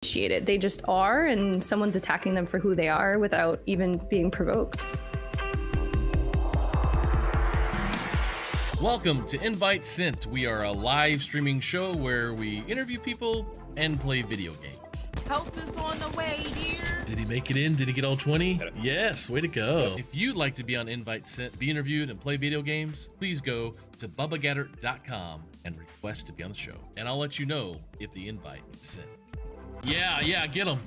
initiate it. They just are, and someone's attacking them for who they are without even being provoked. Welcome to Invite Sent. We are a live streaming show where we interview people and play video games. Help is on the way, dear. Did he make it in? Did he get all 20? Yes, way to go. If you'd like to be on Invite Sent, be interviewed, and play video games, please go to bubbagetter.com and request to be on the show. And I'll let you know if the invite is sent. Yeah, get him.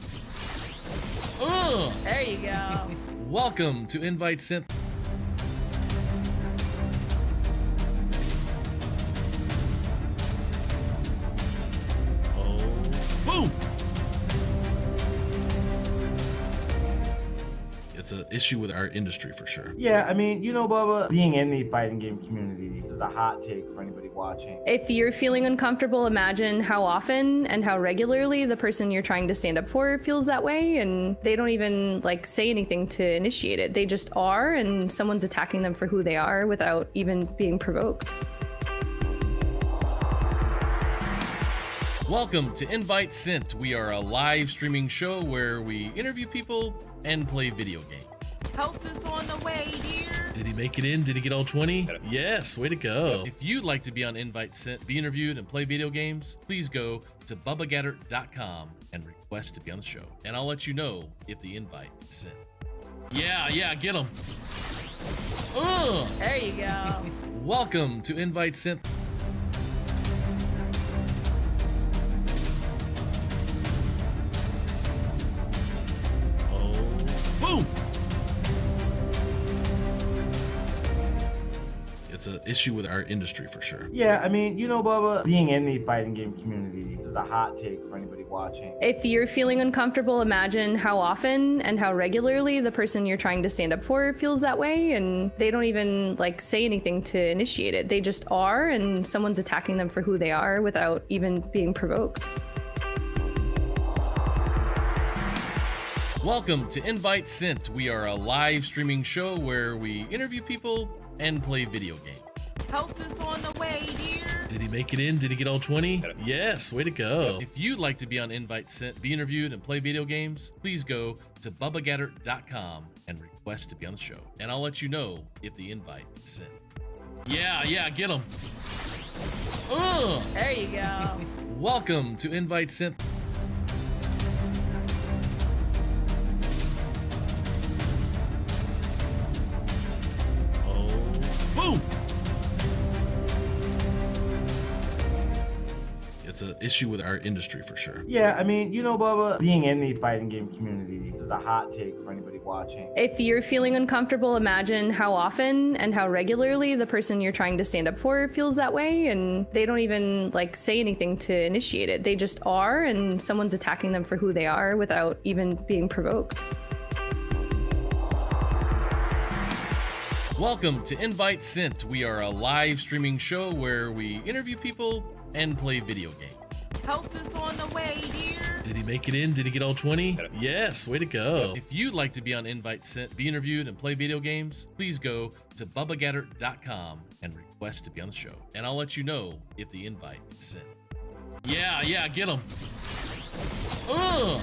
There you go. Welcome to Invite Sent. Boom! It's an issue with our industry for sure. Yeah, I mean, Bubba, being in the fighting game community is a hot take for anybody watching. If you're feeling uncomfortable, imagine how often and how regularly the person you're trying to stand up for feels that way, and they don't even say anything to initiate it. They just are, and someone's attacking them for who they are without even being provoked. Welcome to Invite Sent. We are a live streaming show where we interview people and play video games. Help is on the way, dear. Did he make it in? Did he get all 20? Yes, way to go. If you'd like to be on Invite Sent, be interviewed, and play video games, please go to bubbagetter.com and request to be on the show. And I'll let you know if the invite is sent. Yeah, get him. There you go. Welcome to Invite Sent. Boom! It's an issue with our industry for sure. Yeah, I mean, Bubba, being in the fighting game community is a hot take for anybody watching. If you're feeling uncomfortable, imagine how often and how regularly the person you're trying to stand up for feels that way, and they don't even say anything to initiate it. They just are, and someone's attacking them for who they are without even being provoked. Welcome to Invite Sent. We are a live streaming show where we interview people and play video games. Help is on the way, dear. Did he make it in? Did he get all 20? Yes, way to go. If you'd like to be on Invite Sent, be interviewed, and play video games, please go to bubbagetter.com and request to be on the show. And I'll let you know if the invite is sent. Yeah, get him. There you go. Welcome to Invite Sent. Boom! It's an issue with our industry for sure. Yeah, I mean, Bubba, being in the fighting game community is a hot take for anybody watching. If you're feeling uncomfortable, imagine how often and how regularly the person you're trying to stand up for feels that way, and they don't even say anything to initiate it. They just are, and someone's attacking them for who they are without even being provoked. Welcome to Invite Sent. We are a live streaming show where we interview people and play video games. Help is on the way, dear. Did he make it in? Did he get all 20? Yes, way to go. If you'd like to be on Invite Sent, be interviewed, and play video games, please go to bubbagetter.com and request to be on the show. And I'll let you know if the invite is sent. Yeah, get him.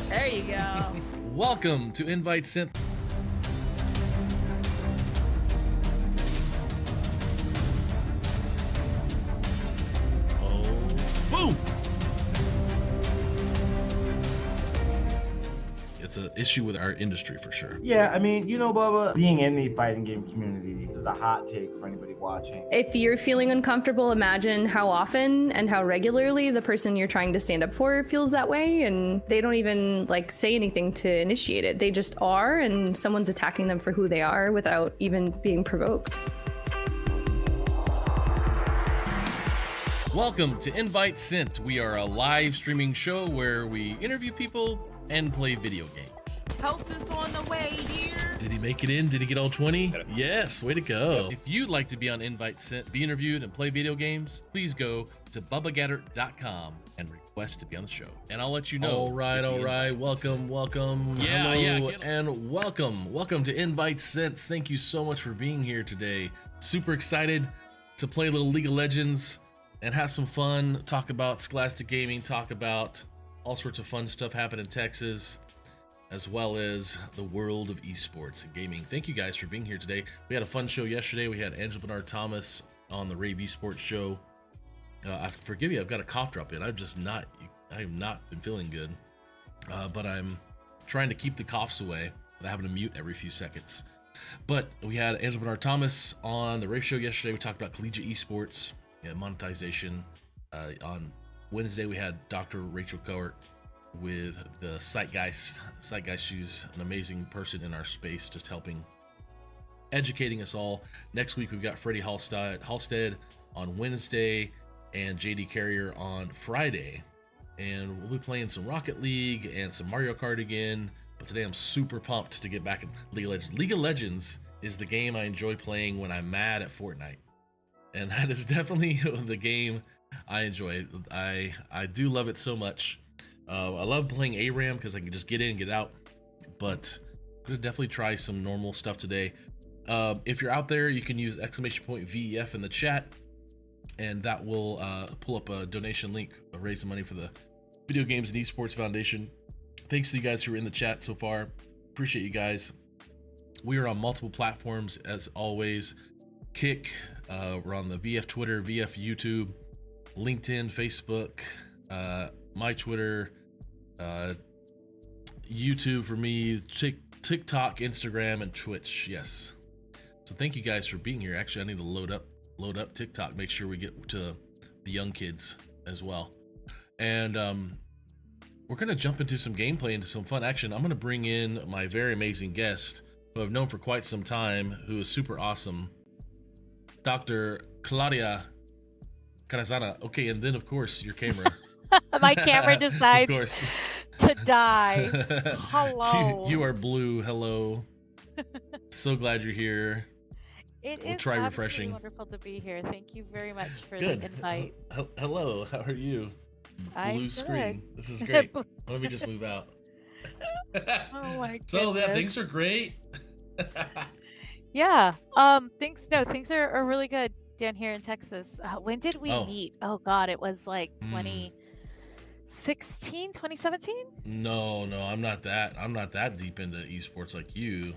There you go. Welcome to Invite Sent. Boom! It's an issue with our industry for sure. Yeah, I mean, Bubba, being in the fighting game community is a hot take for anybody watching. If you're feeling uncomfortable, imagine how often and how regularly the person you're trying to stand up for feels that way, and they don't even say anything to initiate it. They just are, and someone's attacking them for who they are without even being provoked. Welcome to Invite Sent. We are a live streaming show where we interview people and play video games. Help is on the way, dear. Did he make it in? Did he get all 20? Yes, way to go. If you'd like to be on Invite Sent, be interviewed, and play video games, please go to bubbagetter.com and request to be on the show. And I'll let you know. All right. Welcome. Hello, and welcome to Invite Sent. Thank you so much for being here today. Super excited to play a little League of Legends and have some fun, talk about scholastic gaming, talk about all sorts of fun stuff happen in Texas, as well as the world of esports and gaming. Thank you guys for being here today. We had a fun show yesterday. We had Angela Bernard Thomas on the Rave Esports show. Forgive me, I've got a cough drop in. I have not been feeling good, but I'm trying to keep the coughs away without having to mute every few seconds. But we had Angela Bernard Thomas on the Rave show yesterday. We talked about collegiate esports and monetization. On Wednesday, we had Dr. Rachel Cohort with the Zeitgeist. She's an amazing person in our space, just helping, educating us all. Next week, we've got Freddie Halstead on Wednesday and JD Carrier on Friday. And we'll be playing some Rocket League and some Mario Kart again. But today I'm super pumped to get back in League of Legends. League of Legends is the game I enjoy playing when I'm mad at Fortnite. And that is definitely the game I enjoy. I do love it so much. I love playing ARAM because I can just get in and get out. But I'm going to definitely try some normal stuff today. If you're out there, you can use !VEF in the chat. And that will pull up a donation link, raise the money for the Video Games and Esports Foundation. Thanks to you guys who are in the chat so far. Appreciate you guys. We are on multiple platforms as always. Kick, we're on the VF Twitter, VF YouTube, LinkedIn, Facebook, my Twitter, YouTube for me, TikTok, Instagram, and Twitch. Yes. So thank you guys for being here. Actually, I need to load up TikTok, make sure we get to the young kids as well. And we're going to jump into some gameplay, into some fun action. I'm going to bring in my very amazing guest, who I've known for quite some time, who is super awesome, Dr. Claudia Carranza. Okay, and then, of course, your camera. My camera decides of course. to die. Hello. You are blue. Hello. So glad you're here. We'll try refreshing. Wonderful to be here. Thank you very much for Good. the invite. Hello. How are you? I'm Blue good. screen. This is great. Let me just move out. Oh my goodness. So yeah, things are great. Yeah. Things are really good down here in Texas. When did we meet? Oh God, it was like 2016, 2017? No, I'm not that deep into esports like you.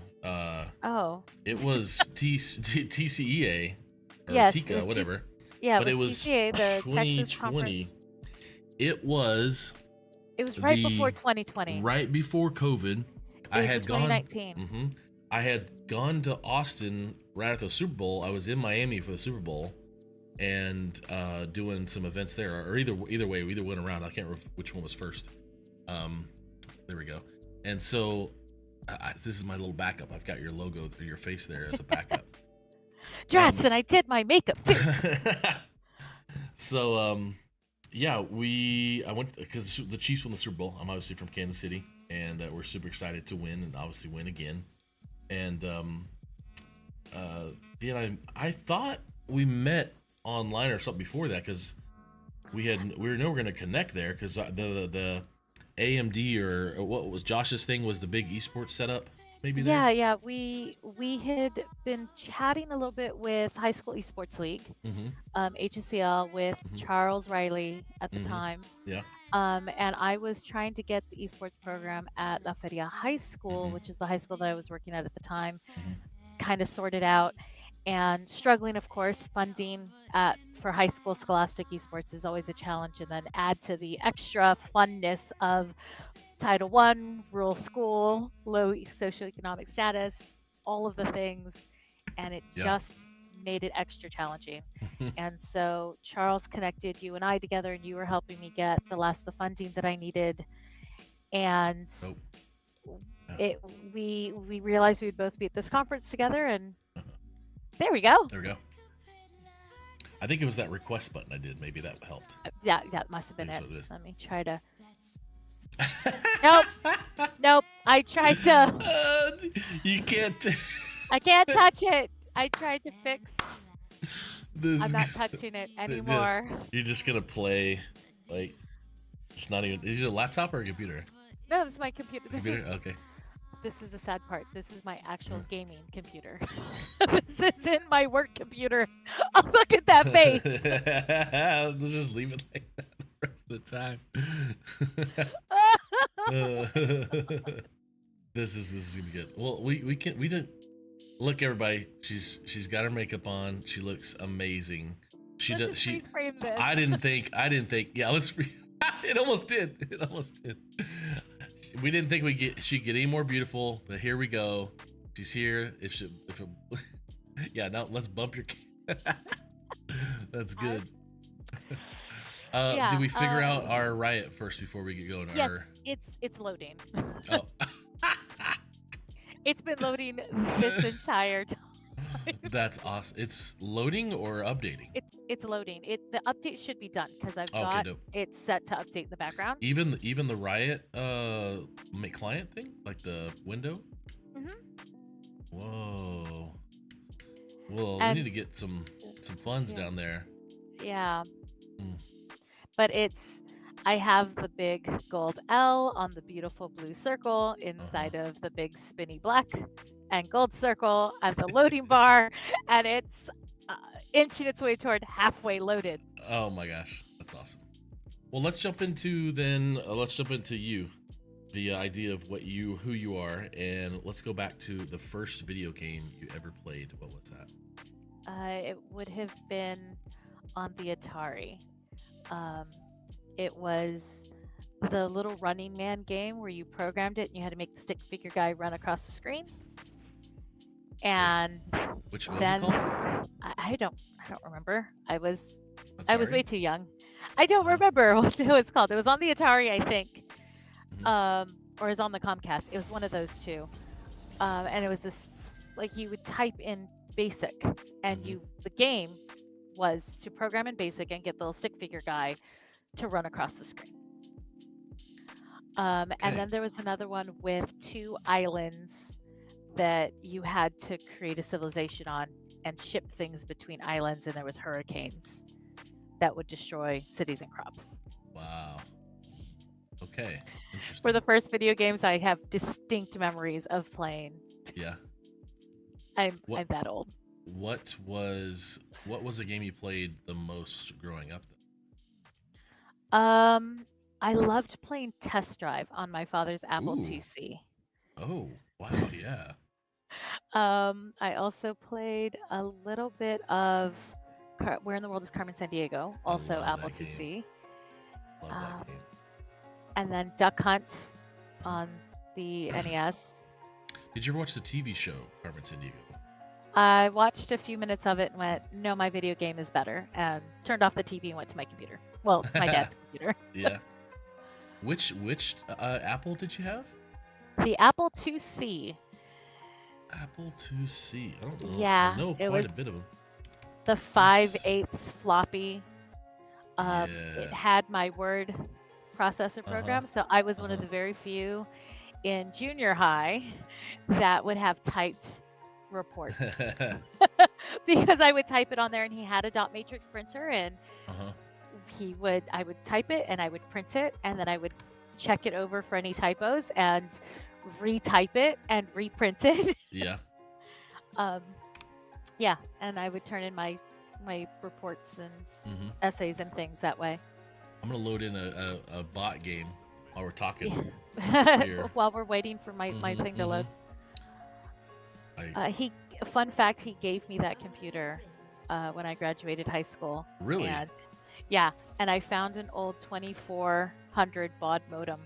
It was TCEA or yes, TICA, whatever. But it was TCA, the 2020. Texas Conference. It was right before 2020. Right before COVID. I had 2019. gone. I had gone to Austin right after the Super Bowl. I was in Miami for the Super Bowl, and doing some events there. Or either way, we either went around. I can't remember which one was first. There we go. And so this is my little backup. I've got your logo or your face there as a backup. Drats, and I did my makeup too. So yeah, I went because the Chiefs won the Super Bowl. I'm obviously from Kansas City, and we're super excited to win and obviously win again. And I thought we met online or something before that, because we were going to connect there, because the AMD or what was Josh's thing was the big esports setup. Maybe there? Yeah. We had been chatting a little bit with High School Esports League, HSCL, with Charles Riley at the time. Yeah. And I was trying to get the esports program at La Feria High School, which is the high school that I was working at the time, kind of sorted out, and struggling, of course. Funding for high school scholastic esports is always a challenge, and then add to the extra funness of Title I, rural school, low socioeconomic status, all of the things, and it just made it extra challenging. And so Charles connected you and I together, and you were helping me get the funding that I needed, and we realized we'd both be at this conference together, and there we go. I think it was that request button I did. Maybe that helped. Yeah, that must have been it. Let me try to. Nope. I tried to. You can't. I can't touch it. I tried to fix. I'm not touching it anymore. You're just gonna play, like, it's not even. Is it a laptop or a computer? No, this is my computer. Okay. This is the sad part. This is my actual gaming computer. This isn't my work computer. Oh, look at that face. Let's just leave it like that the rest of the time. This is gonna be good. Well, we didn't look, everybody. She's got her makeup on. She looks amazing. She Let's does. just She. freeze frame this. I didn't think. Yeah, let's. It almost did. It almost did. We didn't think she'd get any more beautiful, but here we go. She's here. Yeah. Now let's bump your. That's good. Yeah, did we figure out our riot first before we get going? Yes, Or... it's loading. Oh. It's been loading this entire time. That's awesome. It's loading or updating? It's loading. The update should be done because I've Okay, got dope. it set to update in the background. Even the riot make client thing, like the window. Whoa. Well, we need to get some funds down there. Yeah. Mm. But I have the big gold L on the beautiful blue circle inside of the big spinny black and gold circle at the loading bar, and it's inching its way toward halfway loaded. Oh my gosh, that's awesome. Well, let's jump into you, the idea of who you are, and let's go back to the first video game you ever played. What was that? It would have been on the Atari. It was the little Running Man game where you programmed it and you had to make the stick figure guy run across the screen. And Which was then it called? I don't remember. I was Atari? way too young. I don't remember what it was called. It was on the Atari, I think, or it was on the Comcast. It was one of those two. And it was this, like, you would type in BASIC, and the game was to program in BASIC and get the little stick figure guy to run across the screen. And then there was another one with 2 islands that you had to create a civilization on and ship things between islands, and there was hurricanes that would destroy cities and crops. Wow. Okay. Interesting. For the first video games I have distinct memories of playing. Yeah. I'm that old. What was a game you played the most growing up then? I loved playing Test Drive on my father's Apple Ooh. IIc. Oh, wow, yeah. I also played a little bit of Where in the World is Carmen Sandiego, also love Apple that game. IIc. Love that game. And then Duck Hunt on the NES. Did you ever watch the TV show Carmen Sandiego? I watched a few minutes of it and went, no, my video game is better, and turned off the TV and went to my computer. Well, my dad's computer. Yeah. Which Apple did you have? The Apple IIc. Apple IIc. I don't know. Yeah, I know it quite was a bit of them. The 5/8 floppy. Yeah. It had my word processor program, so I was one of the very few in junior high that would have typed reports. Because I would type it on there, and he had a dot matrix printer, and I would type it and I would print it, and then I would check it over for any typos and retype it and reprint it. Yeah. Yeah, and I would turn in my reports and essays and things that way. I'm gonna load in a bot game while we're talking. Yeah. While we're waiting for my thing to load. Fun fact, he gave me that computer when I graduated high school. Really? And, yeah, and I found an old 2400 baud modem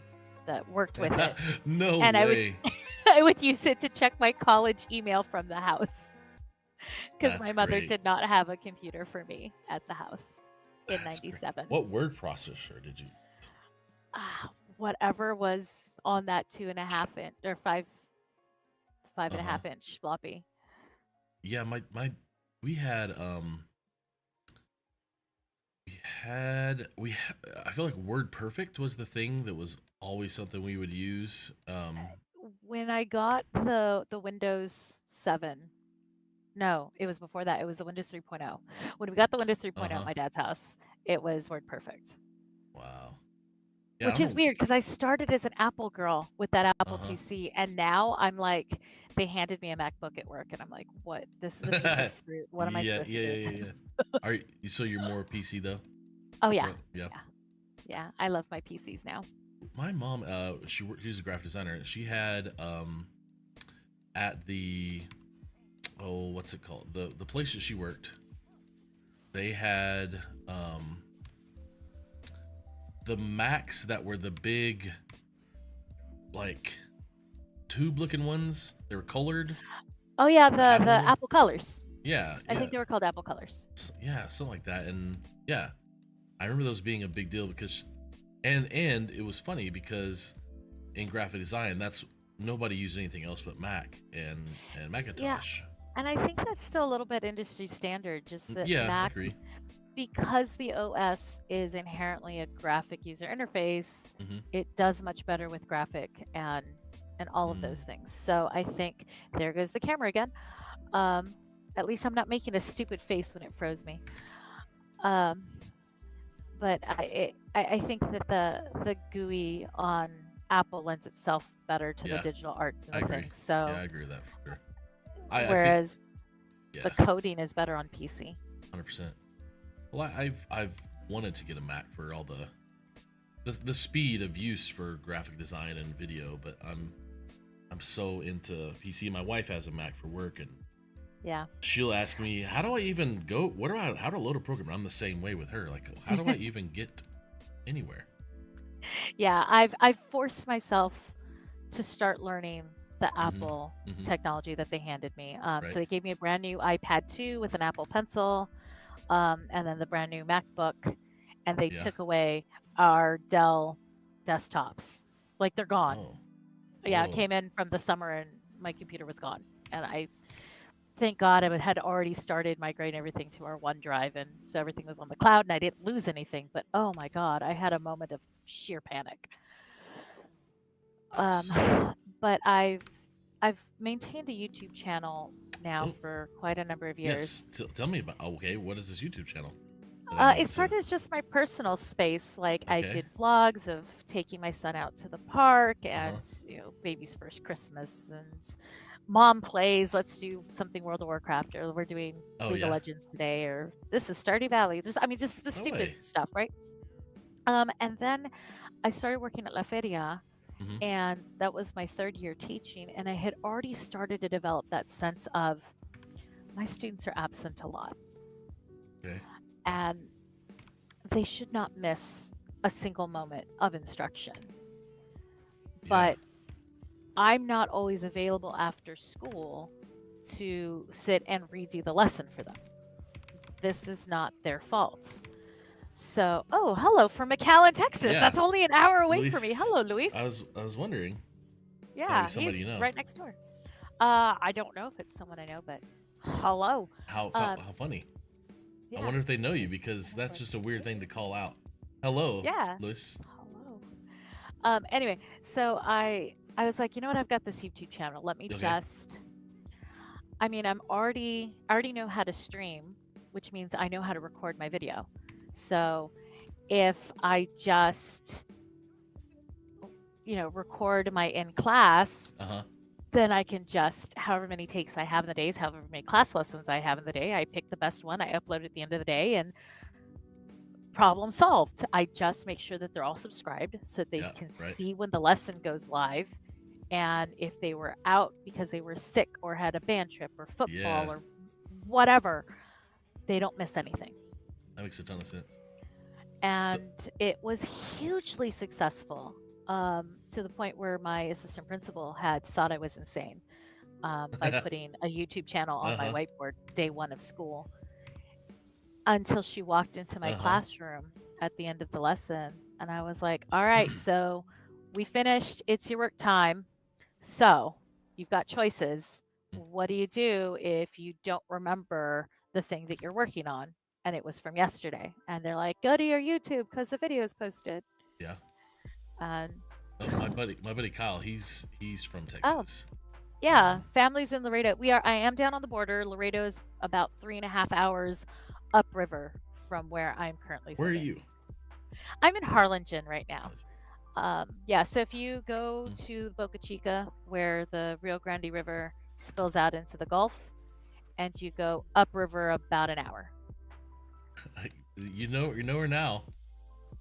that worked with it. No and way. I would use it to check my college email from the house. Because my mother great. did not have a computer for me at the house in That's '97. great. What word processor did you use? Whatever was on that 2.5 inch or 5.5 inch floppy. Yeah, we had I feel like Word Perfect was the thing that was always something we would use. When I got the Windows 7, no, it was before that. It was the Windows 3.0. When we got the Windows 3.0 at my dad's house, it was Word Perfect. Wow. Yeah, Which is weird because I started as an Apple girl with that Apple IIc, and now I'm like, they handed me a MacBook at work, and I'm like, what? This is a piece of fruit. What am I supposed to do? So you're more PC though? Oh yeah. Yeah. Yeah, I love my PCs now. My mom, she's a graphic designer. And she had at the what's it called? The place that she worked, they had the Macs that were the big, like, tube-looking ones. They were colored. Oh yeah, the Apple. Apple Colors. Yeah, I think they were called Apple Colors. yeah, something like that. And yeah, I remember those being a big deal because, and it was funny because in graphic design, that's nobody used anything else but Mac and Macintosh. And I think that's still a little bit industry standard, just that Yeah, I Mac, agree. because the OS is inherently a graphic user interface, Mhm. it does much better with graphic and all of those things. So I think there goes the camera again. At least I'm not making a stupid face when it froze me. But I think that the GUI on Apple lends itself better to the Yeah, digital arts and I the agree. things. So Yeah, I agree with that for sure. I think, whereas yeah, the coding is better on PC. 100%. Well, I've wanted to get a Mac for all the speed of use for graphic design and video, but I'm so into PC. My wife has a Mac for work, and Yeah. she'll ask me, "How do I even go? How to load a program?" I'm the same way with her. Like, how do I even get anywhere? Yeah, I've forced myself to start learning the Apple Mhm. technology that they handed me. Right. So they gave me a brand new iPad 2 with an Apple Pencil, and then the brand new MacBook, and they Yeah. took away our Dell desktops. Like they're gone. Oh. Yeah, it Whoa. came in from the summer and my computer was gone. And I thank God I had already started migrating everything to our OneDrive, and so everything was on the cloud and I didn't lose anything. But oh my God, I had a moment of sheer panic. Nice. But I've maintained a YouTube channel now Oh. for quite a number of years. Yes. Tell me about. Okay, what is this YouTube channel? that I need It to- started as just my personal space. Like I Okay. did vlogs of taking my son out to the park and Uh-huh. baby's first Christmas and mom plays. Let's do something World of Warcraft, or we're doing Oh, League yeah. of Legends today, or this is Stardew Valley. Just just the No stupid way. stuff, right? And then I started working at La Feria, Mhm. and that was my third year teaching, and I had already started to develop that sense of my students are absent a lot. Okay. And they should not miss a single moment of instruction. Yeah. But I'm not always available after school to sit and redo the lesson for them. This is not their fault. So, oh, hello from McAllen, Texas. Yeah. That's only an hour away from me. Luis- Hello, Luis. I was wondering. Yeah, somebody he's you know. right next door. I don't know if it's someone I know, but hello. How funny. Yeah. I wonder if they know you, because that's just a weird thing to call out. Hello. Yeah. Luis. Hello. Anyway, so I was like, you know what? I've got this YouTube channel. Let me Okay. just. I mean, I already know how to stream, which means I know how to record my video. So if I just, record my in class, Uh-huh. then I can just, however many takes I have in the days, however many class lessons I have in the day, I pick the best one, I upload it at the end of the day, and problem solved. I just make sure that they're all subscribed so that they Yeah, can right. see when the lesson goes live. And if they were out because they were sick or had a band trip or football Yeah. or whatever, they don't miss anything. That makes a ton of sense. And it was hugely successful, to the point where my assistant principal had thought I was insane, by putting a YouTube channel on my Uh-huh. whiteboard day one of school, until she walked into my Uh-huh. classroom at the end of the lesson. And I was like, all right, so we finished. It's your work time. So you've got choices. What do you do if you don't remember the thing that you're working on? And it was from yesterday. And they're like, go to your YouTube because the video is posted. Yeah. And My buddy Kyle, he's from Texas. yeah, families in Laredo. I am down on the border. Laredo is about 3.5 hours upriver from where I'm currently Where are sitting. you? I'm in Harlingen right now. Yeah, so if you go to Boca Chica, where the Rio Grande River spills out into the Gulf, and you go upriver about an hour. You know her now.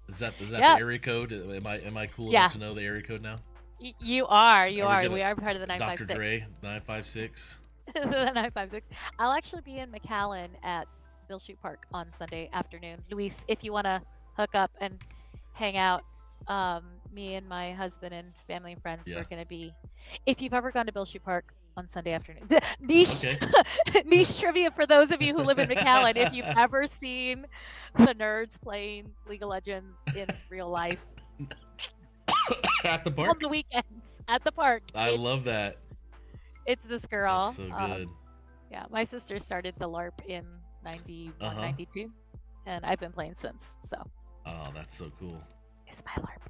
Is that Yep. the area code? Am I cool Yeah. enough to know the area code now? You are. Are we gonna- We are part of the Dr. 956. Dre 956. The 956. I'll actually be in McAllen at Bill Shoot Park on Sunday afternoon. Luis, if you want to hook up and hang out, me and my husband and family and friends Yeah. are going to be. If you've ever gone to Bill Shoot Park on Sunday afternoon, niche Okay. niche trivia for those of you who live in McAllen. If you've ever seen the nerds playing League of Legends in real life At the on park. the weekends at the park, I love that. it's this girl. That's so good. Yeah, my sister started the LARP in 91, 92, and I've been playing since. So Oh, that's so cool. it's my LARP.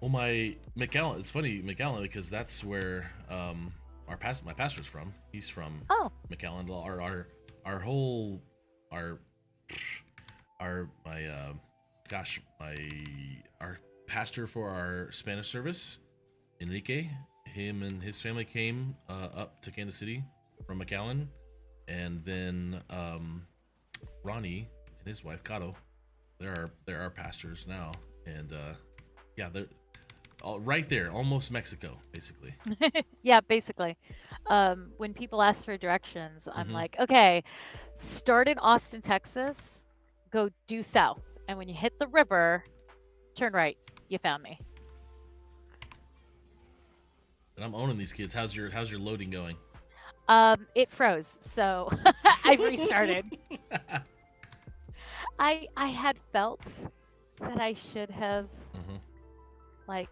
Well, my McAllen. It's funny McAllen because that's where my pastor's from. He's from Oh, McAllen. Our whole our my our pastor for our Spanish service, Enrique. Him and his family came up to Kansas City from McAllen, and then Ronnie and his wife Kato, they're our pastors now, and yeah, they're all right there, almost Mexico, basically. yeah, basically. When people ask for directions, I'm Mhm. like, okay, start in Austin, Texas, go due south, and when you hit the river, turn right. You found me. And I'm owning these kids. How's your loading going? It froze, so I've restarted. I had felt that I should have Mhm. like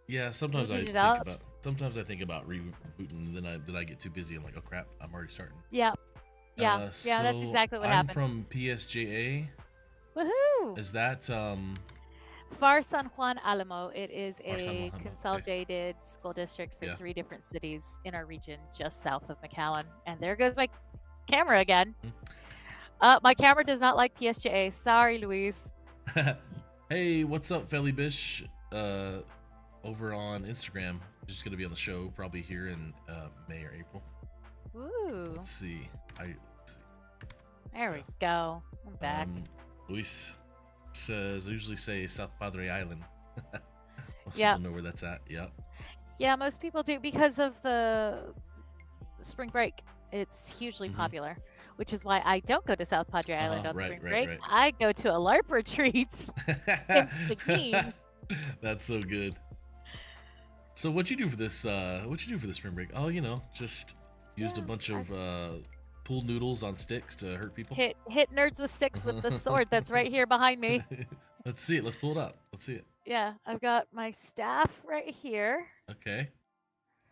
Yeah, sometimes Booted it I up. think about rebooting, and then I get too busy. I'm like, oh crap, I'm already starting. yeah, yeah, that's So exactly what I'm happened. from PSJA. Woohoo! Is that Far San Juan Alamo. It is Far San Juan a Alamo, okay. consolidated school district for Yeah. 3 different cities in our region, just south of McAllen. And there goes my camera again. My camera does not like PSJA. Sorry, Luis. Hey, what's up, Felly Bish? Over on Instagram. Just gonna be on the show probably here in May or April. Ooh, Let's see. Let's see. there we go. I'm back. Luis says I usually say South Padre Island. Most Yeah. people know where that's at. Yep. Yeah, most people do because of the spring break. It's hugely Mhm. popular, which is why I don't go to South Padre Island on right, spring right, break. right. I go to a LARP retreat. Seguin. That's so good. So what you do for this? What you do for the spring break? Oh, just used a Yeah, bunch of pool noodles on sticks to hurt people. Hit nerds with sticks with the sword that's right here behind me. Let's see it. Let's pull it up. Let's see it. Yeah, I've got my staff right here. Okay.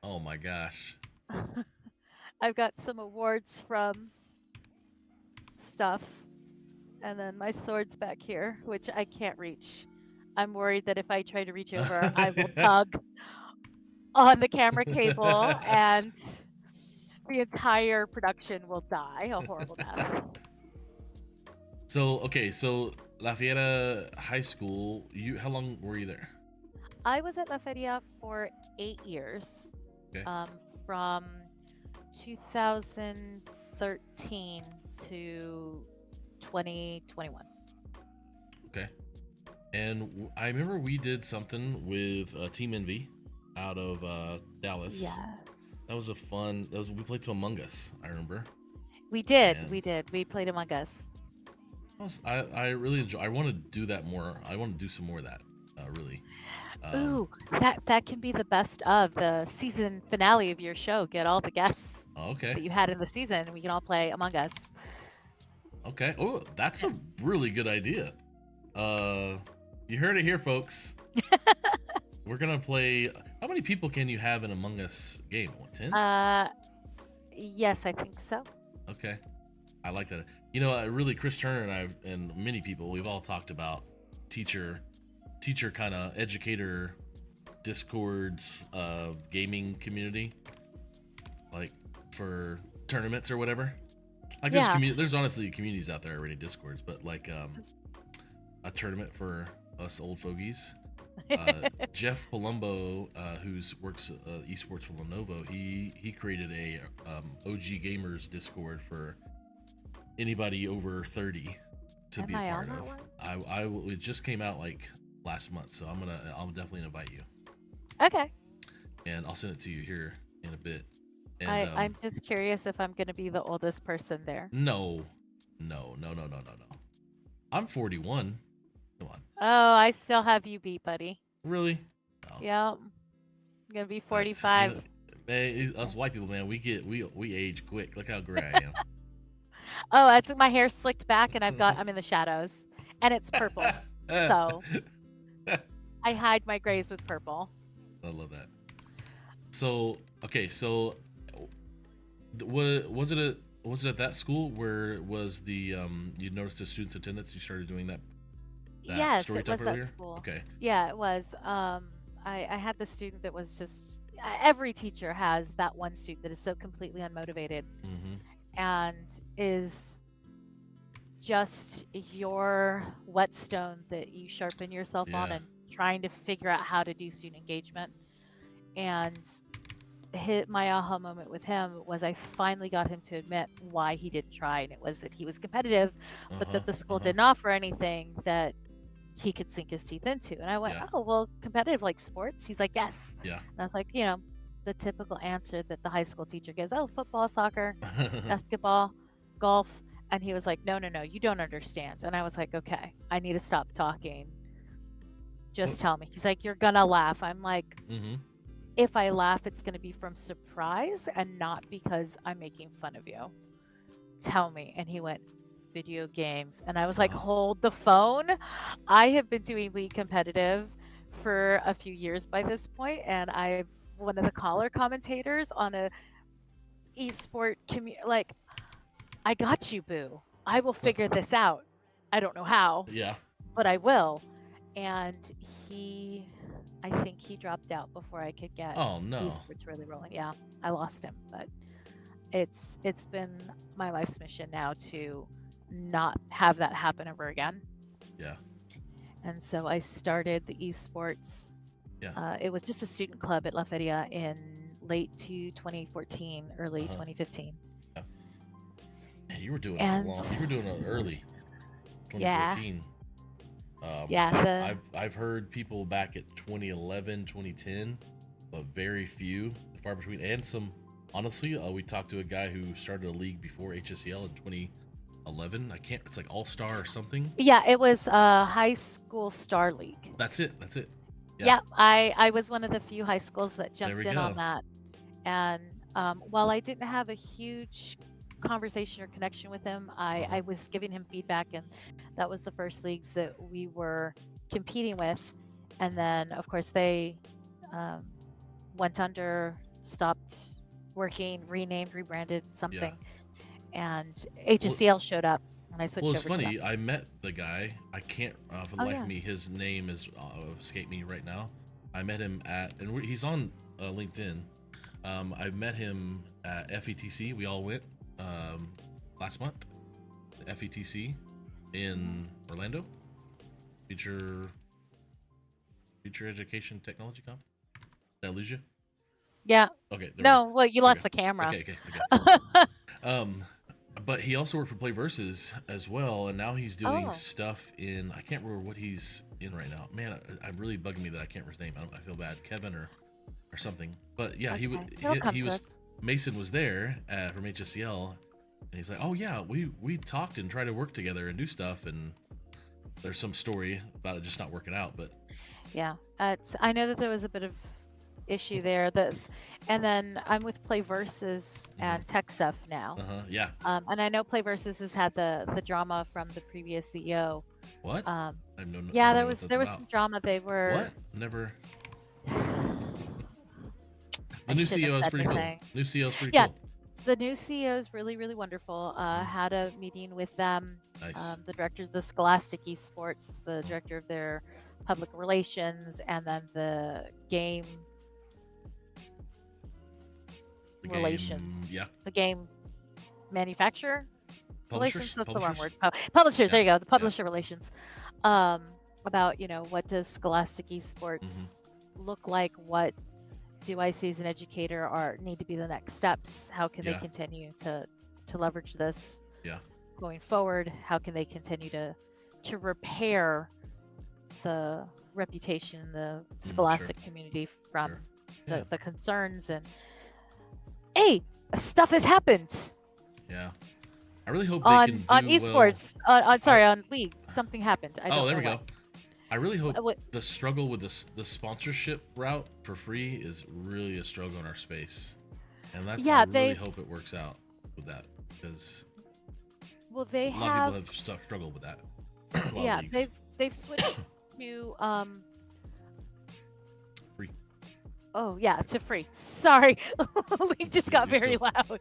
Oh my gosh. I've got some awards from stuff. And then my sword's back here, which I can't reach. I'm worried that if I try to reach over, I will tug on the camera cable and the entire production will die a horrible death. So okay, so La Fiera High School. How long were you there? I was at La Feria for 8 years, Okay. from 2013 to 2021. Okay. And I remember we did something with Team Envy out of Dallas. Yes. That was a fun. We played some Among Us. I remember. We did. And- We did. We played Among Us. I really enjoy. I want to do that more. I want to do some more of that. Really. Ooh, that can be the best of the season finale of your show. Get all the guests Okay. that you had in the season, and we can all play Among Us. Okay. Oh, that's a really good idea. You heard it here, folks. We're gonna play. How many people can you have in Among Us game? What, 10? Yes, I think so. Okay. I like that. Really, Chris Turner and I and many people, we've all talked about teacher kind of educator discords, gaming community, like for tournaments or whatever. Like Yeah. there's honestly communities out there already, discords, but like a tournament for us old fogies. Jeff Palumbo, who works esports for Lenovo, he created a OG gamers discord for anybody over 30 to Am be a I on part that of. one? It just came out like last month, so I'll definitely invite you, Okay. and I'll send it to you here in a bit. And I'm just curious if I'm gonna be the oldest person there. no, I'm 41. Come on, Oh, I still have you beat, buddy. really? No. Yep. I'm gonna be That's, 45. man, us white people, man, we age quick. Look how gray I am. Oh, I took my hair slicked back and I'm in the shadows. And it's purple. So I hide my grays with purple. I love that. So okay, so was it at that school where it was the you noticed the students' attendance? You started doing that Yes, story it time was earlier? that school. Okay. Yeah, it was. I had the student that was just every teacher has that one student that is so completely unmotivated and is just your whetstone that you sharpen yourself on Yeah. and trying to figure out how to do student engagement. And my aha moment with him was I finally got him to admit why he didn't try, and it was that he was competitive, but that the school didn't offer anything that he could sink his teeth into. And I went, Yeah. oh, well, competitive like sports? He's like, yes. Yeah. And I was like, the typical answer that the high school teacher gives, oh, football, soccer, basketball, golf. And he was like, no, you don't understand. And I was like, okay, I need to stop talking. Just tell me. He's like, you're gonna laugh. I'm like, if I laugh, it's gonna be from surprise and not because I'm making fun of you. Tell me. And he went, video games. And I was like, hold the phone. I have been doing league competitive for a few years by this point, and I'm one of the caller commentators on a esport like, I got you, boo. I will figure this out. I don't know how, Yeah. but I will. And I think he dropped out before I could get Oh no. esports really rolling. Yeah, I lost him, but it's been my life's mission now to not have that happen ever again. Yeah. And so I started the esports. Yeah. It was just a student club at La Feria in late 2014, early 2015. Yeah. Man, you were doing you were doing it early. 2014. I've heard people back at 2011, 2010, but very few, far between, and some. Honestly, we talked to a guy who started a league before HSCL in 2011. It's like All Star or something. Yeah, it was High School Star League. That's it. Yeah, I was one of the few high schools that jumped in go. on that. And while I didn't have a huge conversation or connection with him, I was giving him feedback, and that was the first leagues that we were competing with. And then, of course, they went under, stopped working, renamed, rebranded something, and HSCL showed up, and I switched over. Well, it's funny. I met the guy. I can't for the life of me. His name is escaped me right now. I met him and he's on LinkedIn. I met him at FETC. We all went last month. The FETC in Orlando. Future Education Technology Conference. Did I lose you? Yeah. Okay. No, well, you lost the camera. Okay. But he also worked for Play Versus as well, and now he's doing stuff in, I can't remember what he's in right now. Man, I'm really bugging me that I can't remember his name. I feel bad, Kevin or something. But yeah, he was Mason was there from HSCL, and he's like, oh yeah, we talked and tried to work together and do stuff, and there's some story about it just not working out. But yeah, I know that there was a bit of issue there, and then I'm with Play Versus and Tech Stuff now. Yeah. And I know Play Versus has had the drama from the previous CEO. What? Yeah, there was some drama. They were what? Never. The new CEO is pretty cool. New CEO is pretty cool. The new CEO is really, really wonderful. Had a meeting with them. Nice. The directors of the Scholastic Esports, the director of their public relations, and then the game relations. Yeah. The game manufacturer relations. That's the wrong word. Publishers. Yeah. There you go. The publisher relations. About what does Scholastic Esports look like? What do I see as an educator or need to be the next steps? How can they continue to leverage this? Yeah. going forward, how can they continue to repair the reputation in the scholastic community from Yeah. the concerns and hey, stuff has happened Yeah. I really hope on they can on do esports. On League, something happened. I don't there know we go. what. I really hope What- the struggle with the sponsorship route for free is really a struggle in our space, and I really hope it works out with that because they a lot of people have struggled with that. Yeah, leagues. they've switched to Free. Oh yeah, to free. Sorry, League just got You're very still- loud.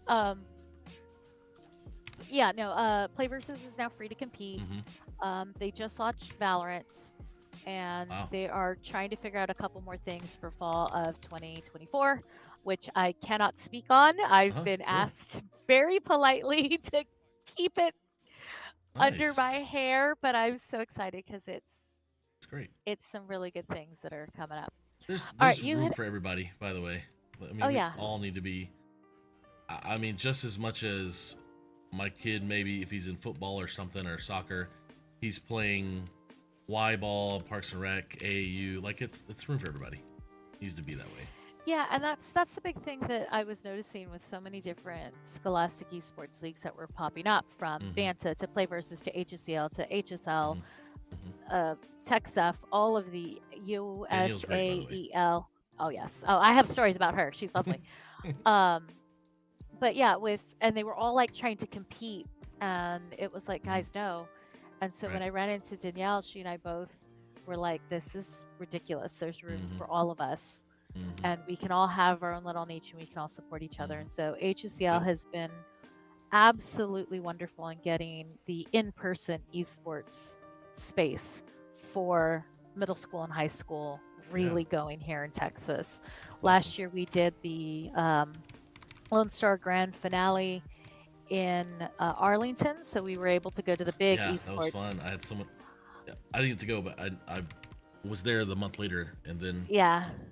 Oh. Yeah, no, Play Versus is now free to compete. They just launched Valorant, and they are trying to figure out a couple more things for fall of 2024, which I cannot speak on. I've been asked very politely to keep it under my hair, but I'm so excited because it's great. It's some really good things that are coming up. There's All right, room for everybody, by the way. I mean, we all need to be. I mean, just as much as my kid, maybe if he's in football or something or soccer, he's playing Y ball, Parks and Rec, AAU. Like it's room for everybody. It needs to be that way. Yeah, and that's the big thing that I was noticing with so many different scholastic esports leagues that were popping up, from Vanta to Play Versus to HSCL to HSL, TechStuff, all of the USAEL. Oh yes. Oh, I have stories about her. She's lovely. But yeah, and they were all like trying to compete, and it was like, guys, no. And so when I ran into Danielle, she and I both were like, this is ridiculous. There's room for all of us, and we can all have our own little niche, and we can all support each other. And so HSCL has been absolutely wonderful in getting the in-person esports space for middle school and high school really going here in Texas. Last year we did the Lone Star Grand Finale in Arlington, so we were able to go to the big esports. That was fun. I had someone. I didn't get to go, but I was there the month later, and then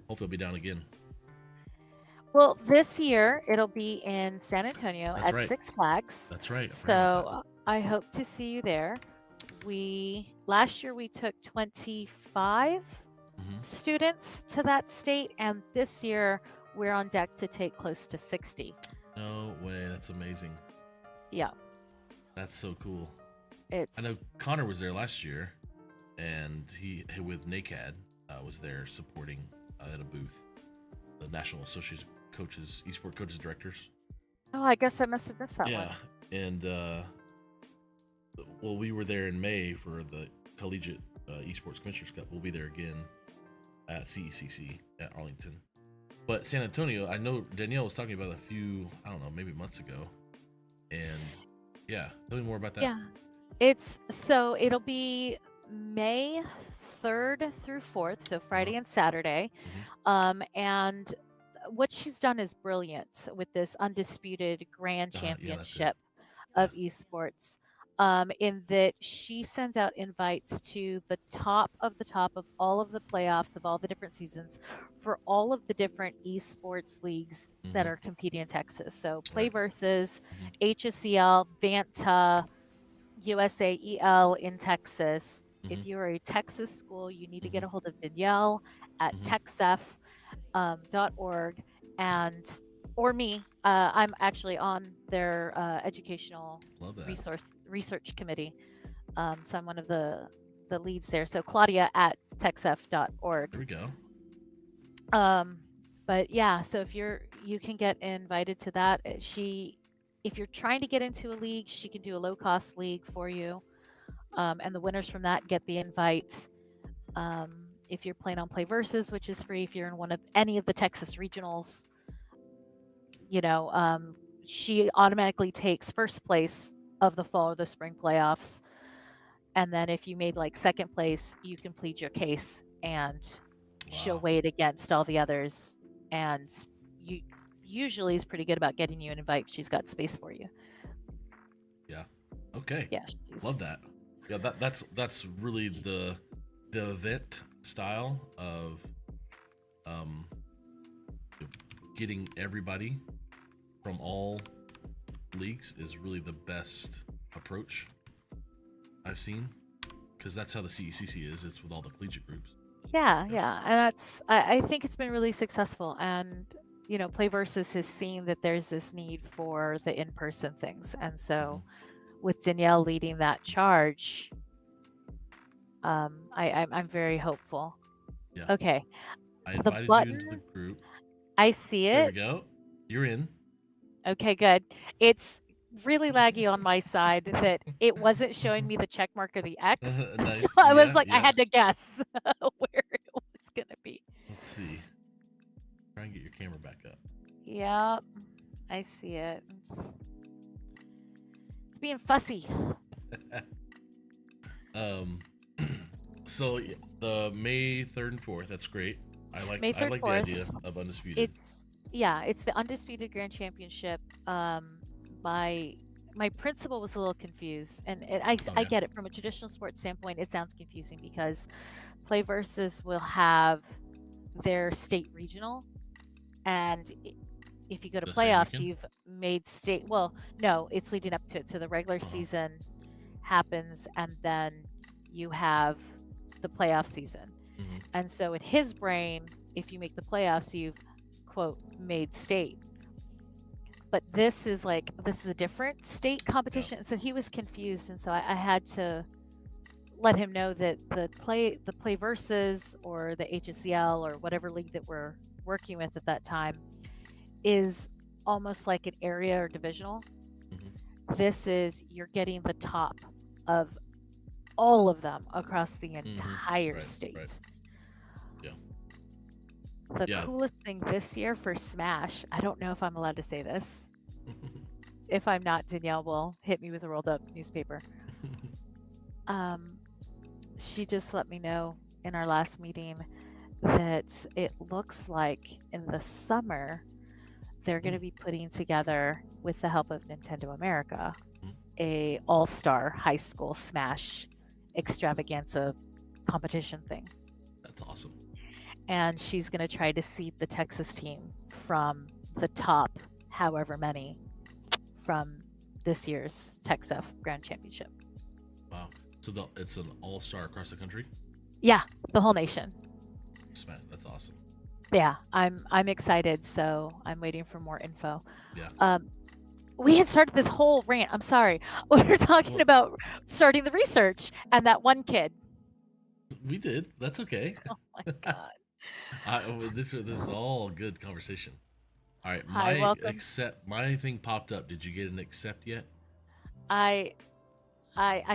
hopefully I'll be down again. Well, this year it'll be in San Antonio at Six Flags. That's right. So I hope to see you there. Last year we took 25 students to that state, and this year we're on deck to take close to 60. No way, that's amazing. Yeah. That's so cool. I know Connor was there last year, and he with NACAD was there supporting at a booth, the National Association of Coaches, Esport Coaches Directors. Oh, I guess I must have missed that one. Yeah, and well, we were there in May for the Collegiate Esports Commissioners Cup. We'll be there again at CECC at Arlington. But San Antonio, I know Danielle was talking about a few, I don't know, maybe months ago. And tell me more about that. Yeah, it'll be May 3rd through 4th, so Friday and Saturday. And what she's done is brilliant with this undisputed grand championship of esports. In that she sends out invites to the top of all of the playoffs of all the different seasons for all of the different esports leagues that are competing in Texas. So Play Versus, HSCL, Vanta, USAEL in Texas. If you are a Texas school, you need to get a hold of Danielle at texf.org or me. I'm actually on their educational research committee. So I'm one of the leads there. So Claudia at texf.org. There we go. But yeah, so if you can get invited to that. If you're trying to get into a league, she can do a low cost league for you. And the winners from that get the invites. If you're playing on Play Versus, which is free, if you're in any of the Texas regionals, she automatically takes first place of the fall or the spring playoffs. And then if you made like second place, you can plead your case, and she'll weigh it against all the others. And you usually is pretty good about getting you an invite. She's got space for you. Yeah. Okay. Yeah. Love that. Yeah, that's really the event style of getting everybody from all leagues is really the best approach I've seen, because that's how the CECC is. It's with all the collegiate groups. Yeah, yeah, and I think it's been really successful, and Play Versus has seen that there's this need for the in-person things, and so with Danielle leading that charge, I'm very hopeful. Yeah. Okay, I the invited you button, into the group. I see There we it. go. You're in. Okay, good. It's really laggy on my side that it wasn't showing me the check mark or the X. Nice. So I was Yeah, like, I yeah. had to guess where it was gonna be. Let's see. Try and get your camera back up. Yep, I see it. It's being fussy. So the May 3rd and 4th, that's great. I like May 3rd, the 4th. idea of undisputed. It's the Undisputed Grand Championship. My principal was a little confused, and I yeah. get it. From a traditional sports standpoint, it sounds confusing because Play Versus will have their state regional, and if you go to The same playoffs, weekend? you've made state. Well, no, it's leading up to it. So the regular season happens, and then you have the playoff season. Mhm. And so in his brain, if you make the playoffs, you've quote made state. But this is a different state competition. So he was confused, and so I had to let him know that the play versus or the HSCL or whatever league that we're working with at that time is almost like an area or divisional. This is you're getting the top of all of them across the entire state. Right. Yeah. The coolest thing this year for Smash, I don't know if I'm allowed to say this. If I'm not, Danielle will hit me with a rolled up newspaper. She just let me know in our last meeting that it looks like in the summer they're going to be putting together, with the help of Nintendo America, a all-star high school Smash extravaganza competition thing. That's awesome. And she's going to try to seed the Texas team from the top, however many, from this year's TexF Grand Championship. Wow. So it's an all-star across the country? Yeah, the whole nation. Smash. That's awesome. Yeah, I'm excited, so I'm waiting for more info. Yeah. We had started this whole rant. I'm sorry. We were talking about starting the research and that one kid. We did. That's okay. Oh my god. This is all good conversation. All right. Hi, welcome. My thing popped up. Did you get an accept yet? I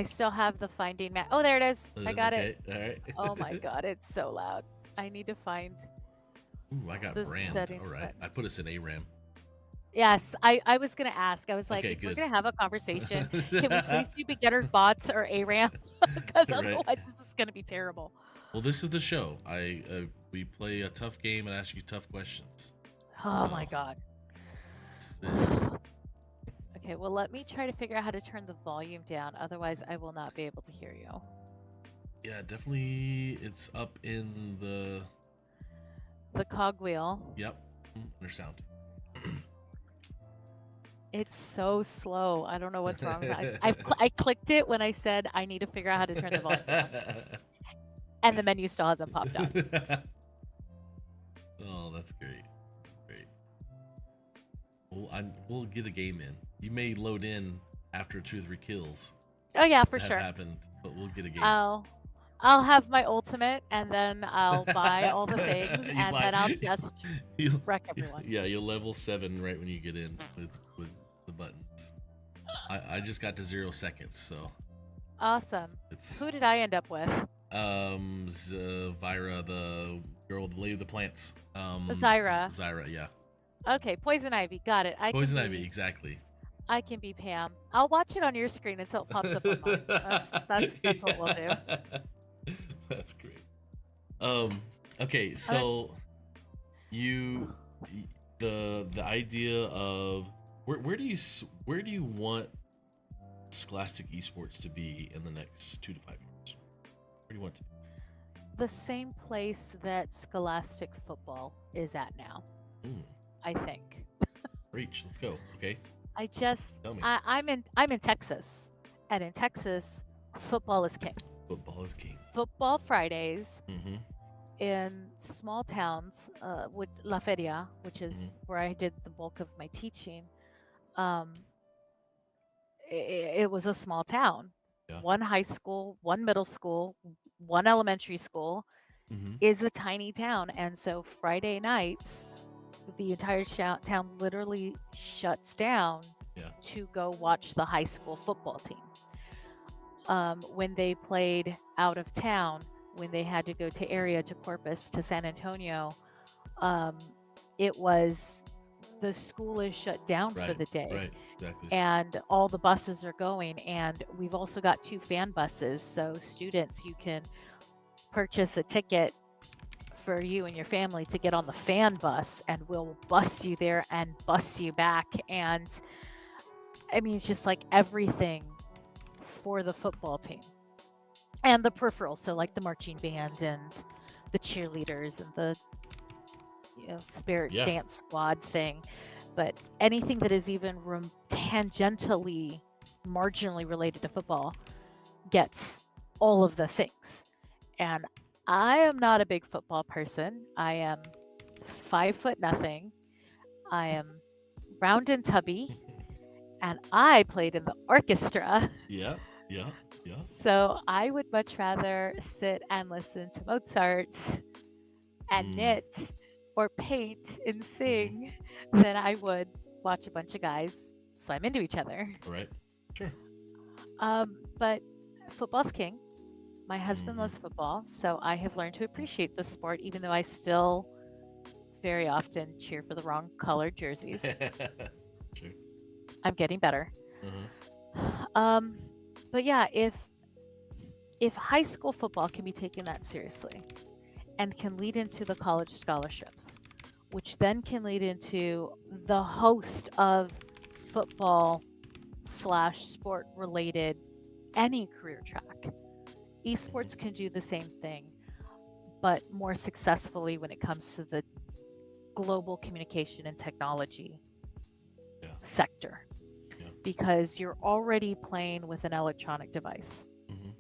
still have the finding map. Oh, there it is. I got it. it. All right. Oh my god, it's so loud. I need to find. Ooh, I got brand. All right. I put us in ARAM. Yes, I was gonna ask. I was like, Okay, if we're good. gonna have a conversation, can we please do beginner bots or ARAM? Because otherwise this is gonna be terrible. Well, this is the show. We play a tough game and ask you tough questions. Oh my god. Okay, well let me try to figure out how to turn the volume down. Otherwise, I will not be able to hear you. Yeah, definitely. It's up in the cogwheel. Yep. Under sound. It's so slow. I don't know what's wrong. I clicked it when I said I need to figure out how to turn the volume down. And the menu still hasn't popped up. Oh, that's great. Great. We'll get a game in. You may load in after 2 or 3 kills. Oh yeah, for sure. Happened, but we'll get a game. I'll have my ultimate, and then I'll buy all the things, and then I'll just wreck everyone. Yeah, you'll level 7 right when you get in with the buttons. I just got to 0 seconds, so. Awesome. Who did I end up with? Zyra, the girl, the lady of the plants. Zyra. Zyra, yeah. Okay, Poison Ivy, got it. Poison Ivy, exactly. I can be Pam. I'll watch it on your screen until it pops up on mine. That's what we'll do. That's great. Okay, so the idea of where do you want Scholastic Esports to be in the next 2 to 5 years? Where do you want it to be? The same place that Scholastic football is at now. I think. Reach, let's go. Okay. Tell me. I'm in Texas, and in Texas, football is king. Football is king. Football Fridays Mm-hmm. in small towns, with La Feria, which is Mhm. where I did the bulk of my teaching. Um, it was a small town. Yeah. One high school, one middle school, one elementary school Mm-hmm. is a tiny town, and so Friday nights, the entire town literally shuts down Yeah. to go watch the high school football team. When they played out of town, when they had to go to area, to Corpus, to San Antonio, um, it was the school is shut down for Right. the day, Right. Exactly. and all the buses are going. And we've also got 2 fan buses, so students, you can purchase a ticket for you and your family to get on the fan bus, and we'll bus you there and bus you back. And I mean, it's just like everything for the football team and the peripherals. So like the marching band and the cheerleaders and the spirit Yeah. dance squad thing. But anything that is even tangentially, marginally related to football gets all of the things. And I am not a big football person. I am 5'0". I am round and tubby, and I played in the orchestra. Yeah. Yeah. Yeah. So I would much rather sit and listen to Mozart and knit or paint and sing than I would watch a bunch of guys slam into each other. Right. Sure. But football's king. My husband Mhm. loves football, so I have learned to appreciate the sport, even though I still very often cheer for the wrong colored jerseys. Sure. I'm getting better. Uh-huh. But yeah, if high school football can be taken that seriously and can lead into the college scholarships, which then can lead into the host of football / sport related any career track. Esports can do the same thing, but more successfully when it comes to the global communication and technology Yeah. sector, Yeah. because you're already playing with an electronic device. Mm-hmm.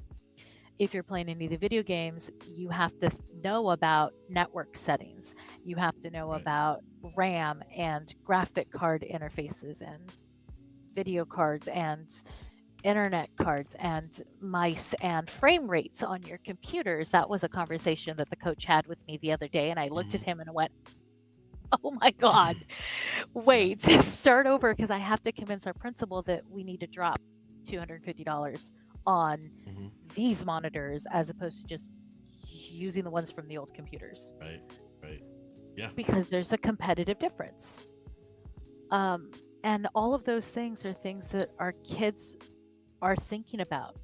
If you're playing any of the video games, you have to know about network settings. You have to know Right. about RAM and graphic card interfaces and video cards and internet cards and mice and frame rates on your computers. That was a conversation that the coach had with me the other day, and I looked at him and went, oh my God, wait, start over, because I have to convince our principal that we need to drop $250 on Mm-hmm. these monitors as opposed to just using the ones from the old computers. Right. Right. Yeah. Because there's a competitive difference. And all of those things are things that our kids are thinking about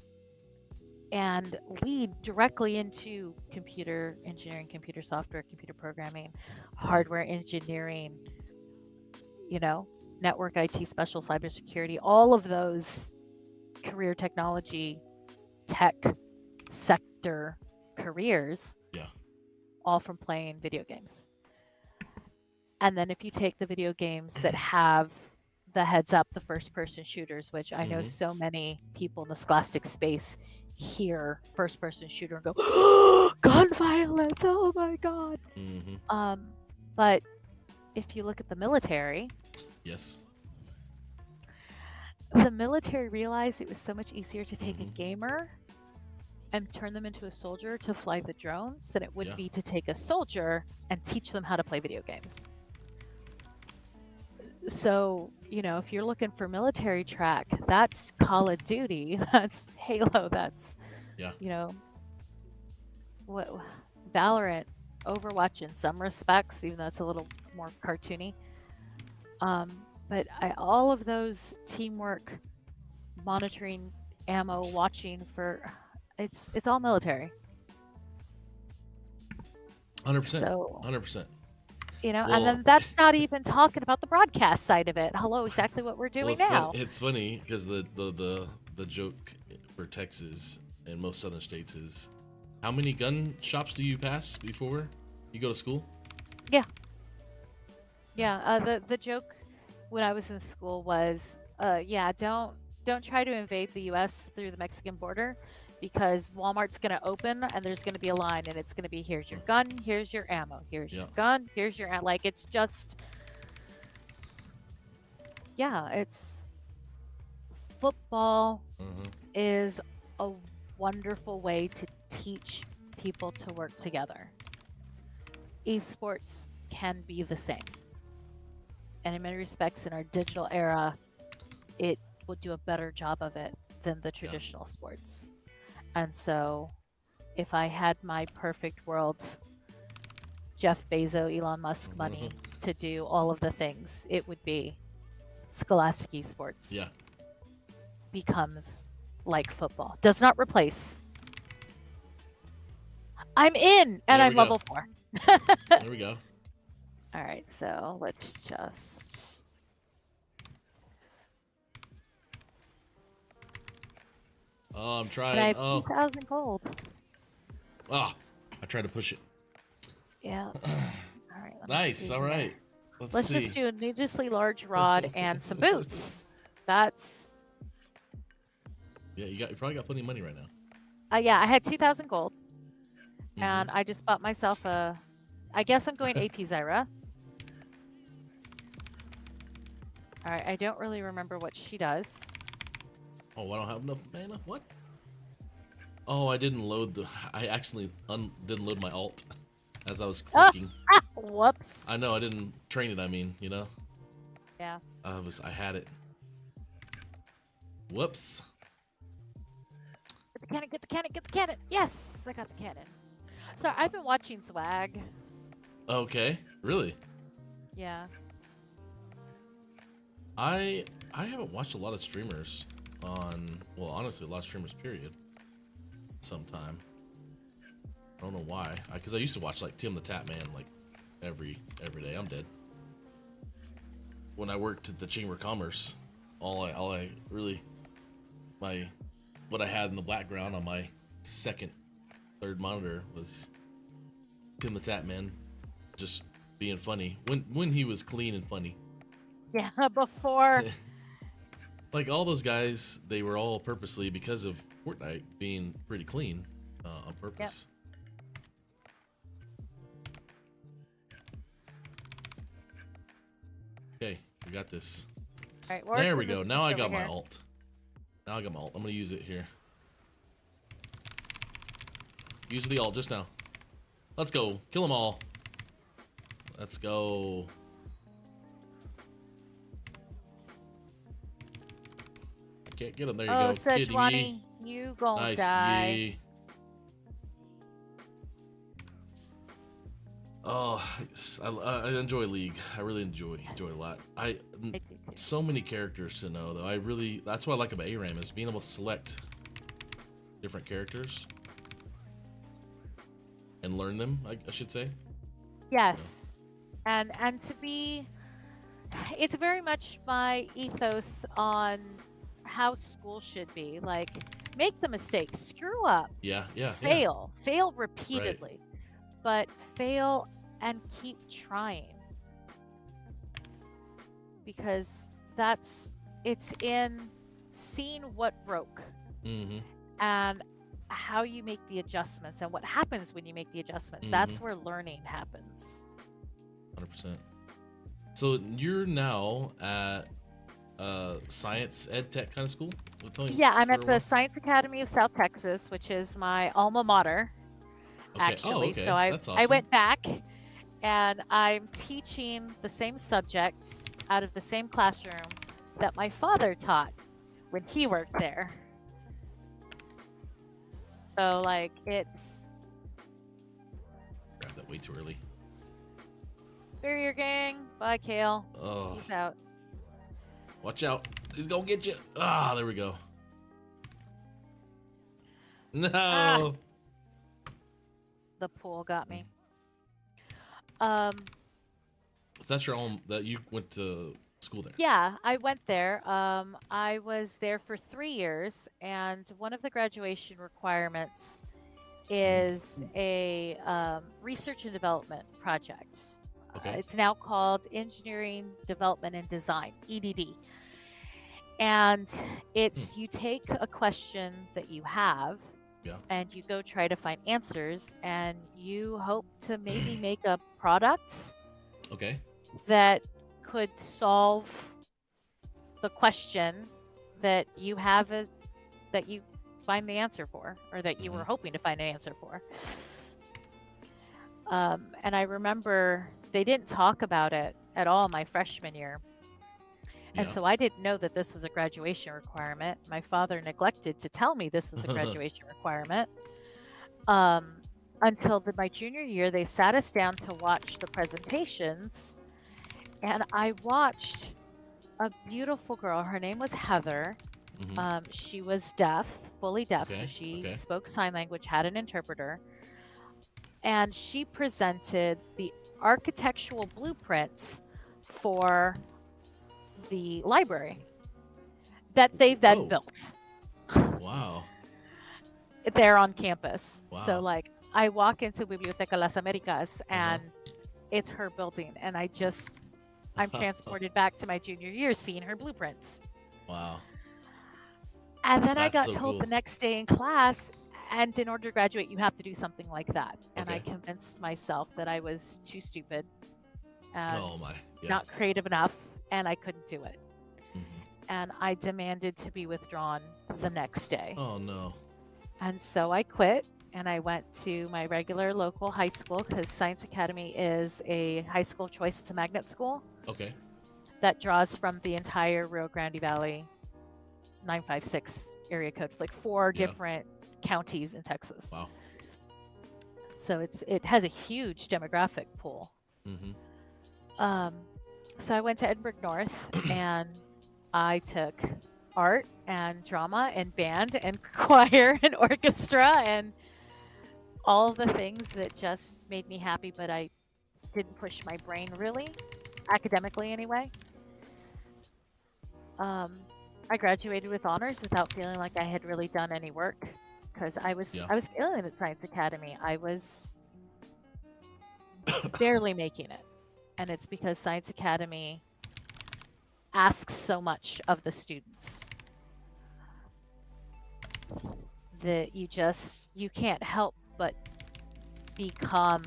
and lead directly into computer engineering, computer software, computer programming, hardware engineering, network IT, special cybersecurity, all of those career technology, tech sector careers, Yeah. all from playing video games. And then if you take the video games that have the heads up, the first person shooters, which I know so many people in the scholastic space hear first person shooter and go, oh, gun violence, oh my God. Mm-hmm. But if you look at the military, Yes. the military realized it was so much easier to take a gamer and turn them into a soldier to fly the drones than it would be to take a soldier and teach them how to play video games. So, if you're looking for military track, that's Call of Duty, that's Halo, that's, what Valorant, Overwatch in some respects, even though it's a little more cartoony. But all of those teamwork, monitoring, ammo, watching for, it's all military. 100%. So, 100%. and then that's not even talking about the broadcast side of it. Hello, exactly what we're doing now. It's funny because the joke for Texas and most southern states is, how many gun shops do you pass before you go to school? Yeah. The joke when I was in school was, yeah, don't try to invade the U.S. through the Mexican border, because Walmart's going to open and there's going to be a line, and it's going to be, here's your gun, here's your ammo, here's your gun, here's your like, it's just, yeah, it's football is a wonderful way to teach people to work together. Esports can be the same. And in many respects, in our digital era, it will do a better job of it than the traditional sports. And so, if I had my perfect world, Jeff Bezos, Elon Musk money to do all of the things, it would be scholastic esports. Yeah. Becomes like football. Does not replace. I'm in, and I'm level 4. There we go. All right, so let's just. Oh, I'm trying. And I have 2,000 gold. Ah, I tried to push it. Yeah. All right. Nice. All right. Let's just do a needlessly large rod and some boots. That's. Yeah, you probably got plenty of money right now. Yeah, I had 2,000 gold, and I just bought myself a. I guess I'm going AP Zyra. All right, I don't really remember what she does. Oh, I don't have enough mana? What? Oh, I didn't load the... I actually didn't load my alt as I was clicking. Whoops. I know, I didn't train it, I mean, you know? Yeah. I had it. Whoops. Get the cannon, get the cannon, get the cannon! Yes! I got the cannon. So I've been watching Swag. Okay, really? Yeah. I haven't watched a lot of streamers on, well, honestly, a lot of streamers, period. Sometime. I don't know why. Because I used to watch like Tim the Tap Man like every day. I'm dead. When I worked at the Chamber of Commerce, all I really, what I had in the background on my third monitor was Tim the Tap Man, just being funny when he was clean and funny. Yeah, before. Like all those guys, they were all purposely, because of Fortnite being pretty clean, on purpose. Okay, we got this. All right, there we go. Now I got my alt. Now I got my alt. I'm gonna use it here. Use the alt just now. Let's go. Kill them all. Let's go. Can't get him. There you go. Sejuani, you gonna die. Yee. Oh, I enjoy League. I really enjoy it a lot. I do too. So many characters to know though. That's what I like about ARAM, is being able to select different characters and learn them. I should say. Yes, and to be, it's very much my ethos on how school should be. Like, make the mistake, screw up, fail repeatedly, but fail and keep trying, because it's in seeing what broke and how you make the adjustments and what happens when you make the adjustment. That's where learning happens. 100%. So you're now at science ed tech kind of school? Yeah, I'm at the Science Academy of South Texas, which is my alma mater, actually. So I went back, and I'm teaching the same subjects out of the same classroom that my father taught when he worked there. So, like, it's... Grab that way too early. Barrier gang. Bye, Kale. Oh. Peace out. Watch out. He's gonna get you. Ah, there we go. No. The pool got me. That's your own, that you went to school there? Yeah, I went there. I was there for 3 years, and one of the graduation requirements is a research and development project. Okay. It's now called Engineering Development and Design, EDD. And it's you take a question that you have Yeah. and you go try to find answers, and you hope to maybe make a product Okay. that could solve the question that you have that you find the answer for, or that you were hoping to find an answer for. And I remember they didn't talk about it at all my freshman year. And Yeah. so I didn't know that this was a graduation requirement. My father neglected to tell me this was a graduation requirement. Until my junior year, they sat us down to watch the presentations. And I watched a beautiful girl. Her name was Heather. She was deaf, fully deaf. So she spoke sign language, had an interpreter. And she presented the architectural blueprints for the library that they then built. Wow. There on campus. Wow. So like I walk into Biblioteca Las Americas and it's her building, and I'm transported back to my junior year seeing her blueprints. Wow. And then I That's got so told cool. the next day in class, and in order to graduate, you have to do something like that. And I convinced myself that I was too stupid and not creative enough, and I couldn't do it. And I demanded to be withdrawn the next day. Oh, no. And so I quit, and I went to my regular local high school, because Science Academy is a high school of choice. It's a magnet school. Okay. That draws from the entire Rio Grande Valley 956 area code, like 4 different counties in Texas. Wow. So it has a huge demographic pool. So I went to Edinburgh North and I took art and drama and band and choir and orchestra and all the things that just made me happy, but I didn't push my brain really, academically anyway. I graduated with honors without feeling like I had really done any work, because I was failing at Science Academy. I was barely making it, and it's because Science Academy asks so much of the students that you can't help but become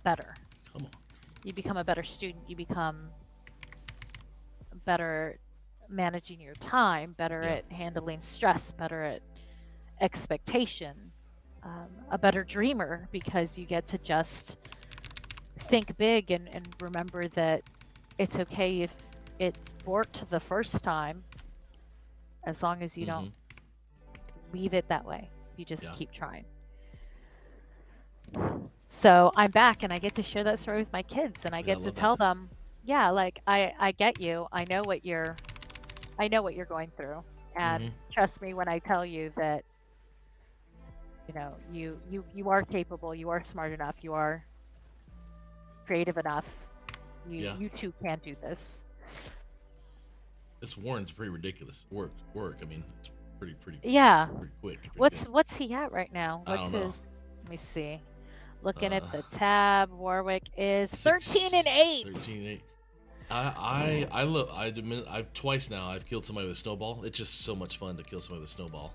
better. Come on. You become a better student. You become better managing your time, better at handling stress, better at expectation, a better dreamer, because you get to just think big and remember that it's okay if it worked the first time, as long as you don't leave it that way. You just keep trying. So I'm back, and I get to share that story with my kids, and I get to tell them, like I get you. I know what you're going through, and trust me when I tell you that you are capable, you are smart enough, you are creative enough. You too can do this. This Warren's pretty ridiculous. Work. I mean, it's pretty pretty quick. What's he at right now? I don't know. Let me see. Looking at the tab, Warwick is 13-8. 13-8. I've twice now I've killed somebody with a snowball. It's just so much fun to kill somebody with a snowball.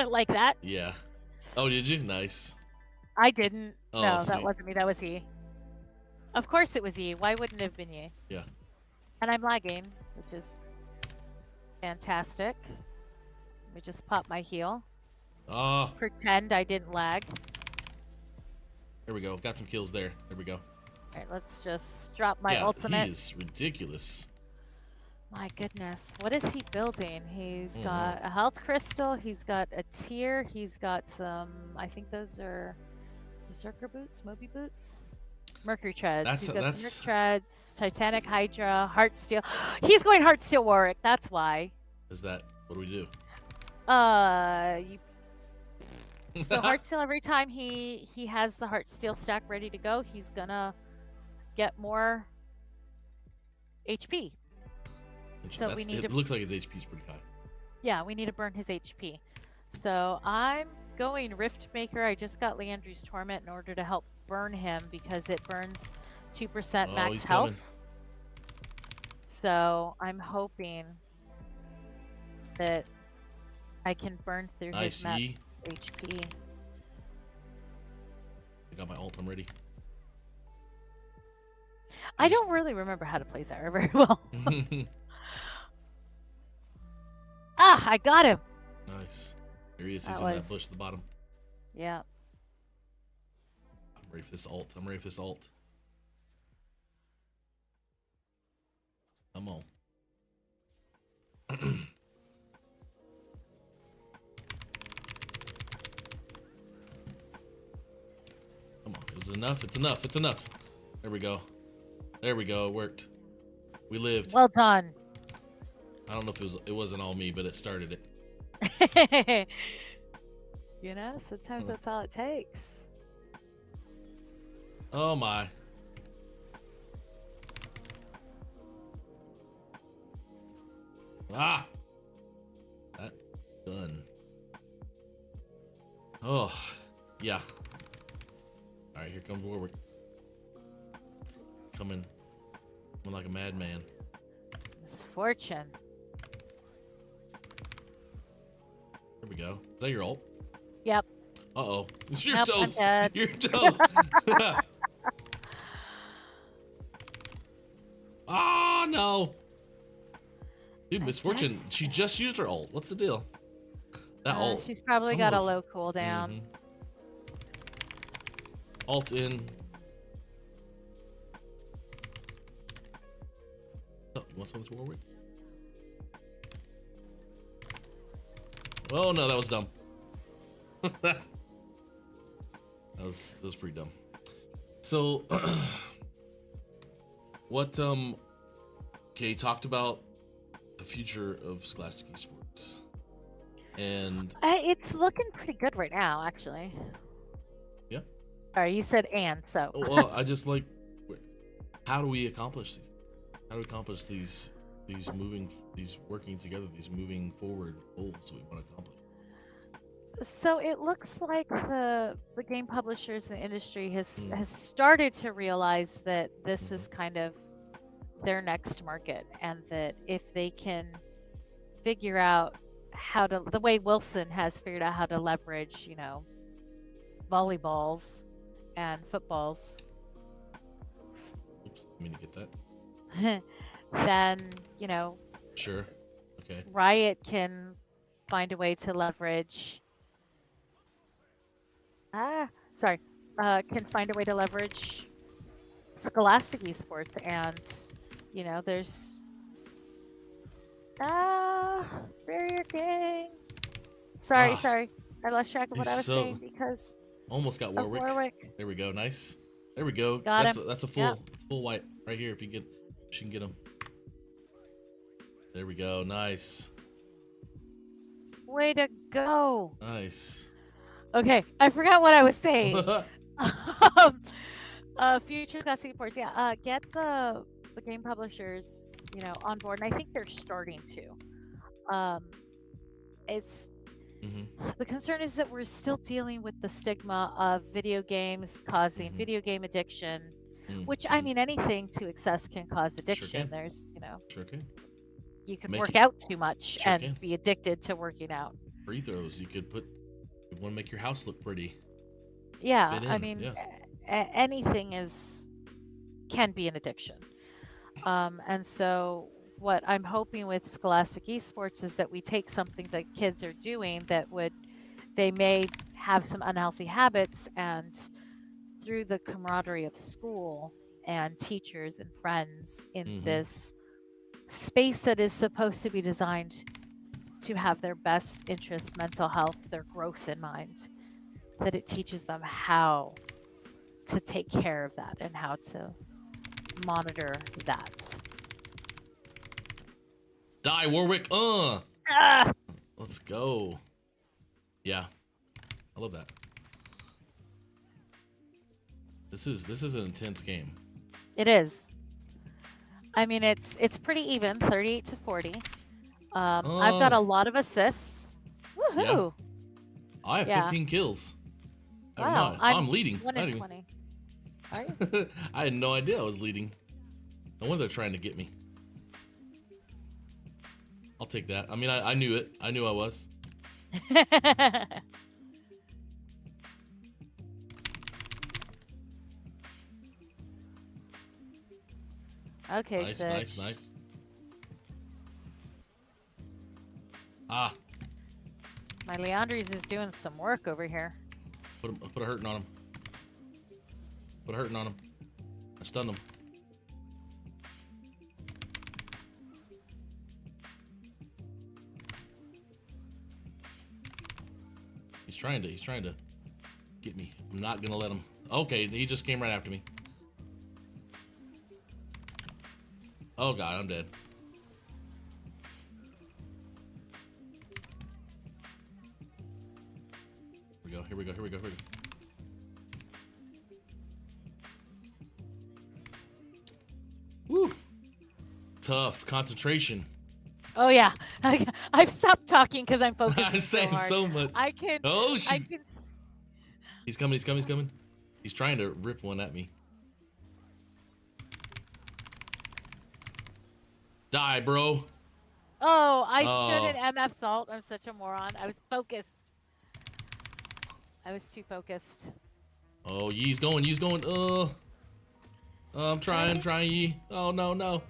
Like that? Yeah. Oh, did you? Nice. I didn't. Oh, no, sweet. that wasn't me. That was he. Of course it was he. Why wouldn't it have been you? Yeah. And I'm lagging, which is fantastic. Let me just pop my heel. Oh. Pretend I didn't lag. There we go. Got some kills there. There we go. All right, let's just drop my ultimate. He is ridiculous. My goodness. What is he building? He's got a health crystal. He's got a tier. He's got some, I think those are Berserker boots, Moby boots, Mercury treads. He's got some Merc treads, Titanic Hydra, Heart Steel. He's going Heart Steel Warwick. That's why. Is that, what do we do? So Heart Steel, every time he has the Heart Steel stack ready to go, he's gonna get more HP. So we need it looks like his HP is pretty high. Yeah, we need to burn his HP. So I'm going Rift Maker. I just got Leandry's Torment in order to help burn him, because it burns 2% max health. So I'm hoping that I can burn through Nice, his max Yi. HP. I got my ult. I'm ready. I don't really remember how to play Zyra very well. Ah, I got him. Nice. Here he is. That He's in that was- bush at the bottom. Yeah. I'm ready for this ult. I'm ready for this ult. Come on. Come on. It was enough. It's enough. It's enough. There we go. There we go. It worked. We lived. Well done. I don't know if it wasn't all me, but it started it. You know, sometimes that's all it takes. Oh my. Ah! That done. Oh, yeah. Alright, here comes Warwick. Coming like a madman. Misfortune. There we go. Is that your ult? Yep. Uh-oh. You're Nope, I'm toast. dead. You're toast. Oh, no. Dude, Misfortune, guess- she just used her ult. What's the deal? That ult. She's probably got a low cooldown. Mhm. Alt in. Oh, you want some of this Warwick? Oh no, that was dumb. that was pretty dumb. So, what okay, talked about the future of scholastic esports, and It's looking pretty good right now, actually. yeah. Sorry, you said and, so. Well, I just like, how do we accomplish these? How do we accomplish these working together, these moving forward goals we want to accomplish? So it looks like the game publishers in the industry has started to realize that this is kind of their next market, and that if they can figure out how to, the way Wilson has figured out how to leverage, you know, volleyballs and footballs, Oops, I mean to get that. then, you know, Sure. Okay. Riot can find a way to leverage. Can find a way to leverage scholastic esports, and you know, there's Barrier King. Sorry, I lost track of what I was saying because Almost got of Warwick. Warwick. There we go. Nice. There we go. Got that's him. that's a full Yep. full wipe right here. If you can get him. There we go. Nice. Way to go. Nice. Okay, I forgot what I was saying. Future scholastic esports. Yeah. Get the game publishers, you know, on board, and I think they're starting to. It's the concern is that we're still dealing with the stigma of video games causing video game addiction, which I mean, anything to excess can cause addiction. can. There's, you know, Sure can. you can Make work it- out too much Sure and can. be addicted to working out. Free throws. You want to make your house look pretty. Yeah, Fit I in, mean, yeah. anything can be an addiction. And so what I'm hoping with scholastic esports is that we take something that kids are doing they may have some unhealthy habits, and through the camaraderie of school and teachers and friends in this space that is supposed to be designed to have their best interest, mental health, their growth in mind, that it teaches them how to take care of that and how to monitor that. Die, Warwick. Ah! Let's go. Yeah. I love that. This is an intense game. It is. I mean, it's pretty even, 38 to 40. I've got a lot of assists. Woohoo! I have Yeah. 15 kills. I don't Wow, know. I'm leading. 1 I in didn't 20. Are you? I had no idea I was leading. No wonder they're trying to get me. I'll take that. I mean, I knew it. I knew I was. Okay, Nice, Sitch. nice. Ah, My Leandres is doing some work over here. put a hurting on him. Put a hurting on him. I stunned him. He's trying to get me. I'm not gonna let him. Okay, he just came right after me. Oh god, I'm dead. Here we go. Woo! Tough concentration. Oh yeah, I've stopped talking because I'm focusing I'm so saying hard. so much. I can. Oh I shit! can. He's coming. He's trying to rip one at me. Die, bro. Oh, I stood Oh. in MF Salt. I'm such a moron. I was focused. I was too focused. Oh, Yee's going. I'm trying, Yee. Oh no.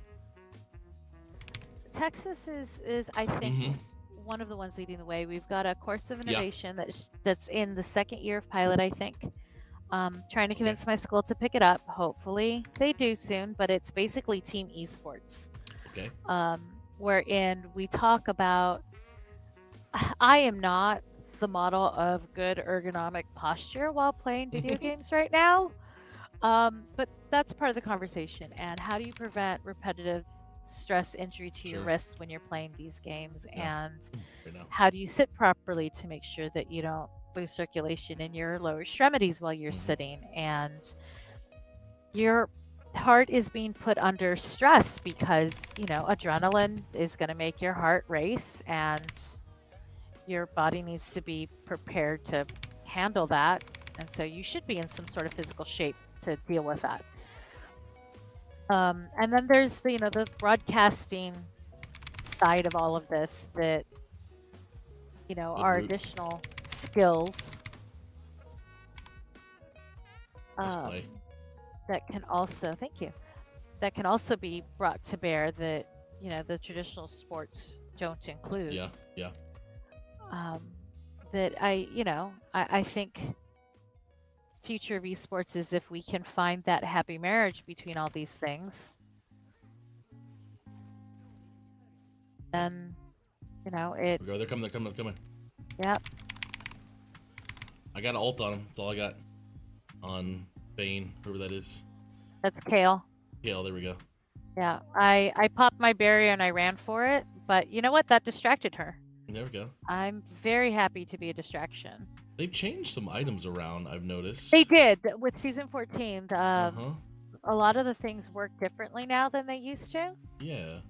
Texas is I think one of the ones leading the way. We've got a course of innovation that's in the second year of pilot, I think. Trying to convince my school to pick it up. Hopefully they do soon, but it's basically team esports. Okay. Wherein we talk about, I am not the model of good ergonomic posture while playing video games right now. But that's part of the conversation. And how do you prevent repetitive stress injury to your wrists when you're playing these games? And how do you sit properly to make sure that you don't lose circulation in your lower extremities while you're sitting? And your heart is being put under stress because, adrenaline is going to make your heart race, and your body needs to be prepared to handle that. And so you should be in some sort of physical shape to deal with that. And then there's the broadcasting side of all of this that, are additional skills that can also, that can also be brought to bear that, the traditional sports don't include. Yeah. That I think future of esports is if we can find that happy marriage between all these things, then it. They're coming. Yep. I got an ult on him. That's all I got on Bane, whoever that is. That's Kale. Kale, there we go. Yeah, I popped my barrier and I ran for it, but you know what? That distracted her. There we go. I'm very happy to be a distraction. They've changed some items around, I've noticed. They did with season 14. Uh-huh. A lot of the things work differently now than they used to. Yeah.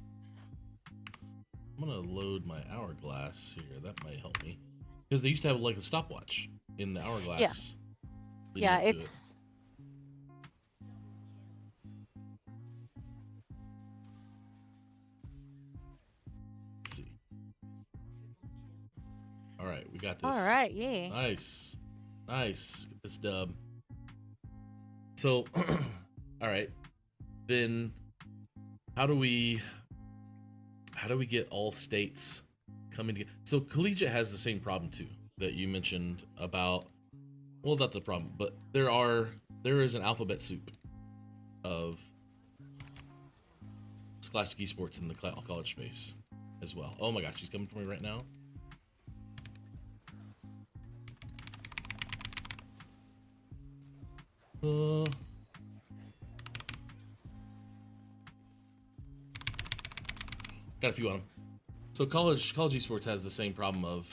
I'm gonna load my hourglass here. That might help me. Because they used to have like a stopwatch in the hourglass. Yeah, it's... Let's see. All right, we got this. All right, yeah. Nice. Get this dub. So, all right. Then how do we get all states coming together? So collegiate has the same problem too that you mentioned about, well, not the problem, but there is an alphabet soup of scholastic esports in the college space as well. Oh my gosh, she's coming for me right now. Got a few on them. So college esports has the same problem of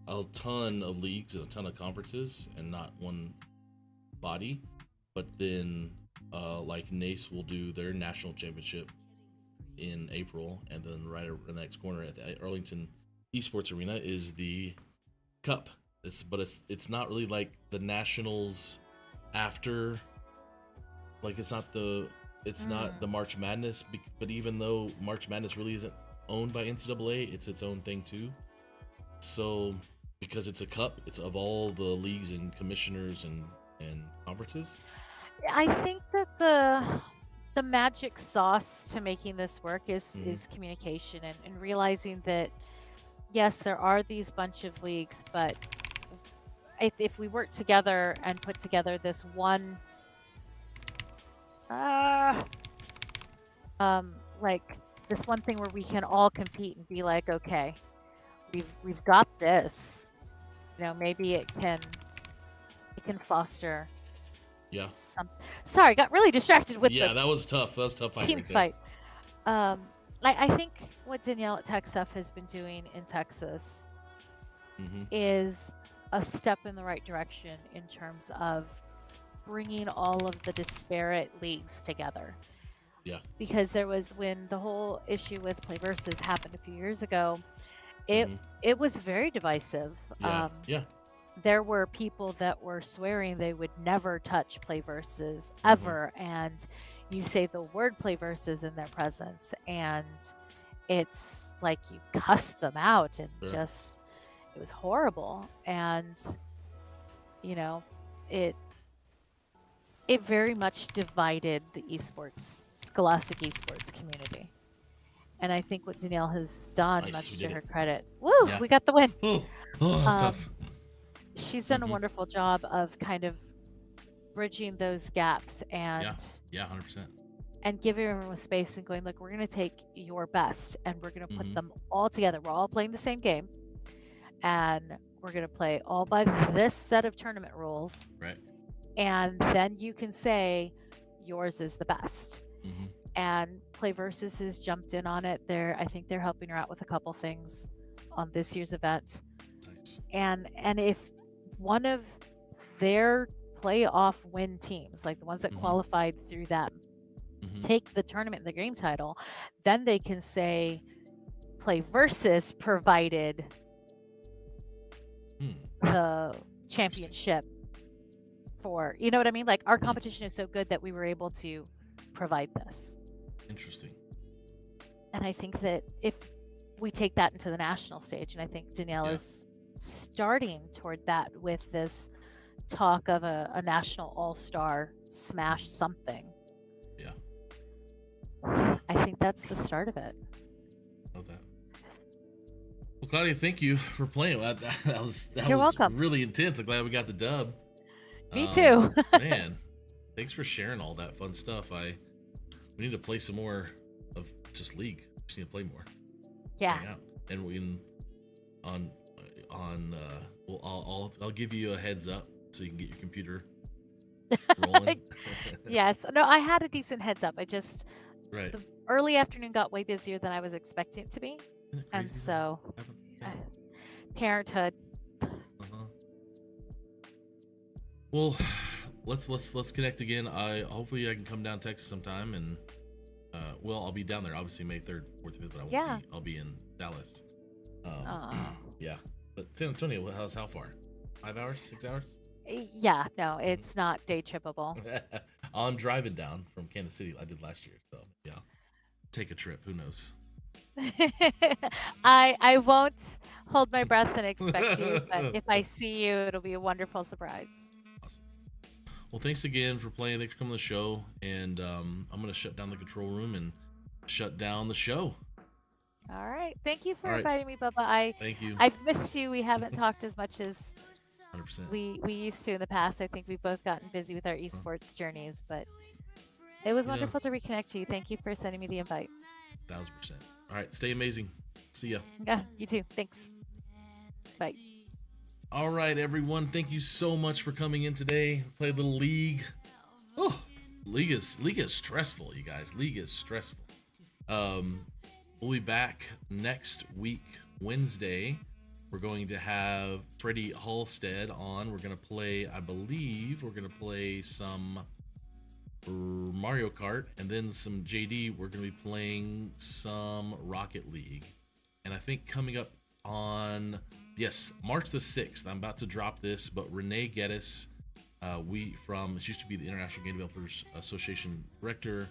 a ton of leagues and a ton of conferences and not one body. But then like NACE will do their national championship in April, and then right in the next corner at the Arlington Esports Arena is the Cup. It's not really like the nationals after, like it's not the March Madness, but even though March Madness really isn't owned by NCAA. It's its own thing too. So because it's a cup, it's of all the leagues and commissioners and conferences. I think that the magic sauce to making this work is communication and realizing that yes, there are these bunch of leagues, but if we work together and put together this one like this one thing where we can all compete and be like, okay, we've got this. You know, maybe it can foster some. Sorry, got really distracted with that was tough. That was tough team fight. I think what Danielle at TechStuff has been doing in Texas is a step in the right direction in terms of bringing all of the disparate leagues together. Yeah. Because there was, when the whole issue with Play Versus happened a few years ago, it was very divisive. Yeah. There were people that were swearing they would never touch Play Versus ever, and you say the word Play Versus in their presence, and it's like you cuss them out, and just it was horrible. And you know, it very much divided the scholastic esports community. And I think what Danielle has done, much to her credit, we got the win. That's tough. She's done a wonderful job of kind of bridging those gaps and 100%. And giving everyone space and going, look, we're going to take your best and we're going to put them all together. We're all playing the same game, and we're going to play all by this set of tournament rules. Right. And then you can say yours is the best. And Play Versus has jumped in on it. I think they're helping her out with a couple things on this year's event. Nice. And if one of their playoff win teams, like the ones that qualified through them, take the tournament and the game title, then they can say Play Versus provided the championship for, you know what I mean? Like, our competition is so good that we were able to provide this. Interesting. And I think that if we take that into the national stage, and I think Danielle is starting toward that with this talk of a national all-star smash something. I think that's the start of it. Love that. Well, Claudia, thank you for playing. That was welcome. Really intense. I'm glad we got the dub. Me too. Man, thanks for sharing all that fun stuff. We need to play some more of just League. We just need to play more. Yeah. Hang out. And we can I'll give you a heads up so you can get your computer rolling. Yes. No, I had a decent heads up. I just the early afternoon got way busier than I was expecting it to be. And so parenthood. Well, let's connect again. Hopefully I can come down to Texas sometime, and I'll be down there obviously May 3rd, 4th, 5th, but I'll be in Dallas. Yeah. But San Antonio, how far? 5 hours, 6 hours? Yeah, no, it's not day trippable. I'm driving down from Kansas City. I did last year, so yeah. Take a trip. Who knows? I won't hold my breath and expect you, but if I see you, it'll be a wonderful surprise. Awesome. Well, thanks again for playing. Thanks for coming to the show, and I'm gonna shut down the control room and shut down the show. All right. Thank you for inviting me, Bubba. Thank you. I've missed you. We haven't talked as much as 100%. we used to in the past. I think we've both gotten busy with our esports journeys, but it was wonderful to reconnect to you. Thank you for sending me the invite. 1000%. All right. Stay amazing. See ya. Yeah, you too. Thanks. Bye. All right, everyone. Thank you so much for coming in today. Played a little League. Oh, League is stressful, you guys. League is stressful. We'll be back next week, Wednesday. We're going to have Freddie Halstead on. We're going to play, I believe, some Mario Kart, and then some JD. We're going to be playing some Rocket League. And I think coming up on, March the 6th, I'm about to drop this, but Renee Geddes, she used to be the International Game Developers Association director.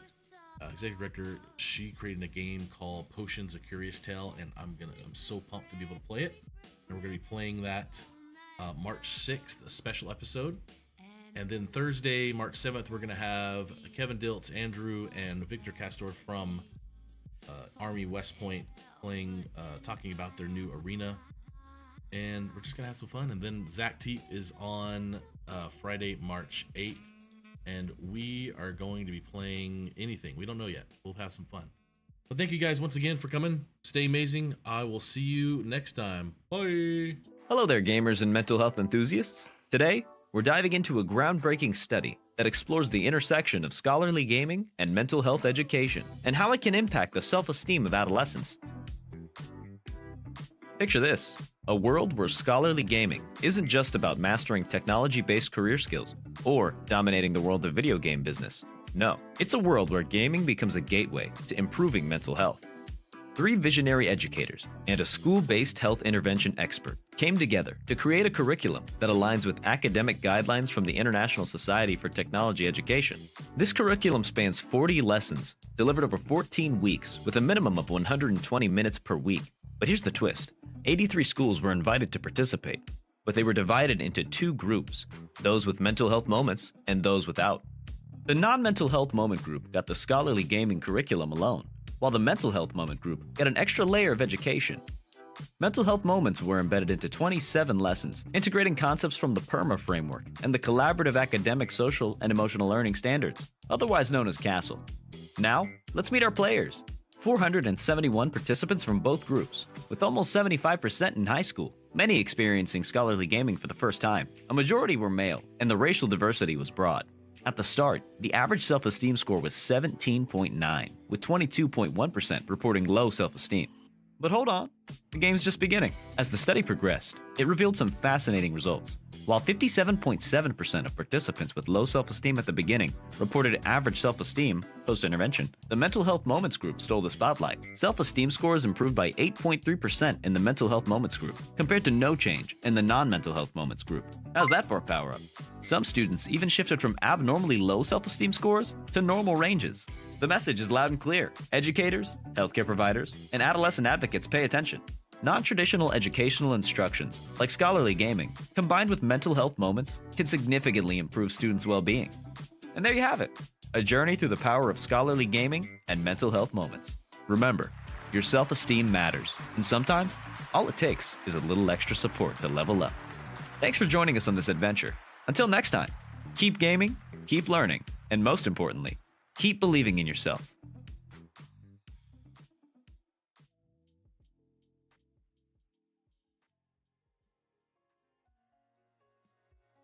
executive director. She created a game called Potions: A Curious Tale, and I'm so pumped to be able to play it. And we're gonna be playing that March 6th, a special episode. And then Thursday, March 7th, we're gonna have Kevin Diltz, Andrew, and Victor Castor from Army West Point playing, talking about their new arena. And we're just gonna have some fun. And then Zach Teep is on Friday, March 8th. And we are going to be playing anything. We don't know yet. We'll have some fun. But thank you guys once again for coming. Stay amazing. I will see you next time. Bye. Hello there, gamers and mental health enthusiasts. Today, we're diving into a groundbreaking study that explores the intersection of scholarly gaming and mental health education and how it can impact the self-esteem of adolescents. Picture this: a world where scholarly gaming isn't just about mastering technology-based career skills or dominating the world of video game business. No, it's a world where gaming becomes a gateway to improving mental health. 3 visionary educators and a school-based health intervention expert came together to create a curriculum that aligns with academic guidelines from the International Society for Technology Education. This curriculum spans 40 lessons, delivered over 14 weeks with a minimum of 120 minutes per week. But here's the twist: 83 schools were invited to participate, but they were divided into 2 groups, those with mental health moments and those without. The non-mental health moment group got the scholarly gaming curriculum alone, while the mental health moment group got an extra layer of education. Mental health moments were embedded into 27 lessons, integrating concepts from the PERMA framework and the Collaborative Academic, Social, and Emotional Learning Standards, otherwise known as CASEL. Now, let's meet our players. 471 participants from both groups, with almost 75% in high school, many experiencing scholarly gaming for the first time. A majority were male, and the racial diversity was broad. At the start, the average self-esteem score was 17.9, with 22.1% reporting low self-esteem. But hold on, the game's just beginning. As the study progressed, it revealed some fascinating results. While 57.7% of participants with low self-esteem at the beginning reported average self-esteem post-intervention, the mental health moments group stole the spotlight. Self-esteem scores improved by 8.3% in the mental health moments group, compared to no change in the non-mental health moments group. How's that for a power-up? Some students even shifted from abnormally low self-esteem scores to normal ranges. The message is loud and clear. Educators, healthcare providers, and adolescent advocates pay attention. Non-traditional educational instructions, like scholarly gaming, combined with mental health moments, can significantly improve students' well-being. And there you have it, a journey through the power of scholarly gaming and mental health moments. Remember, your self-esteem matters, and sometimes all it takes is a little extra support to level up. Thanks for joining us on this adventure. Until next time, keep gaming, keep learning, and most importantly, keep believing in yourself.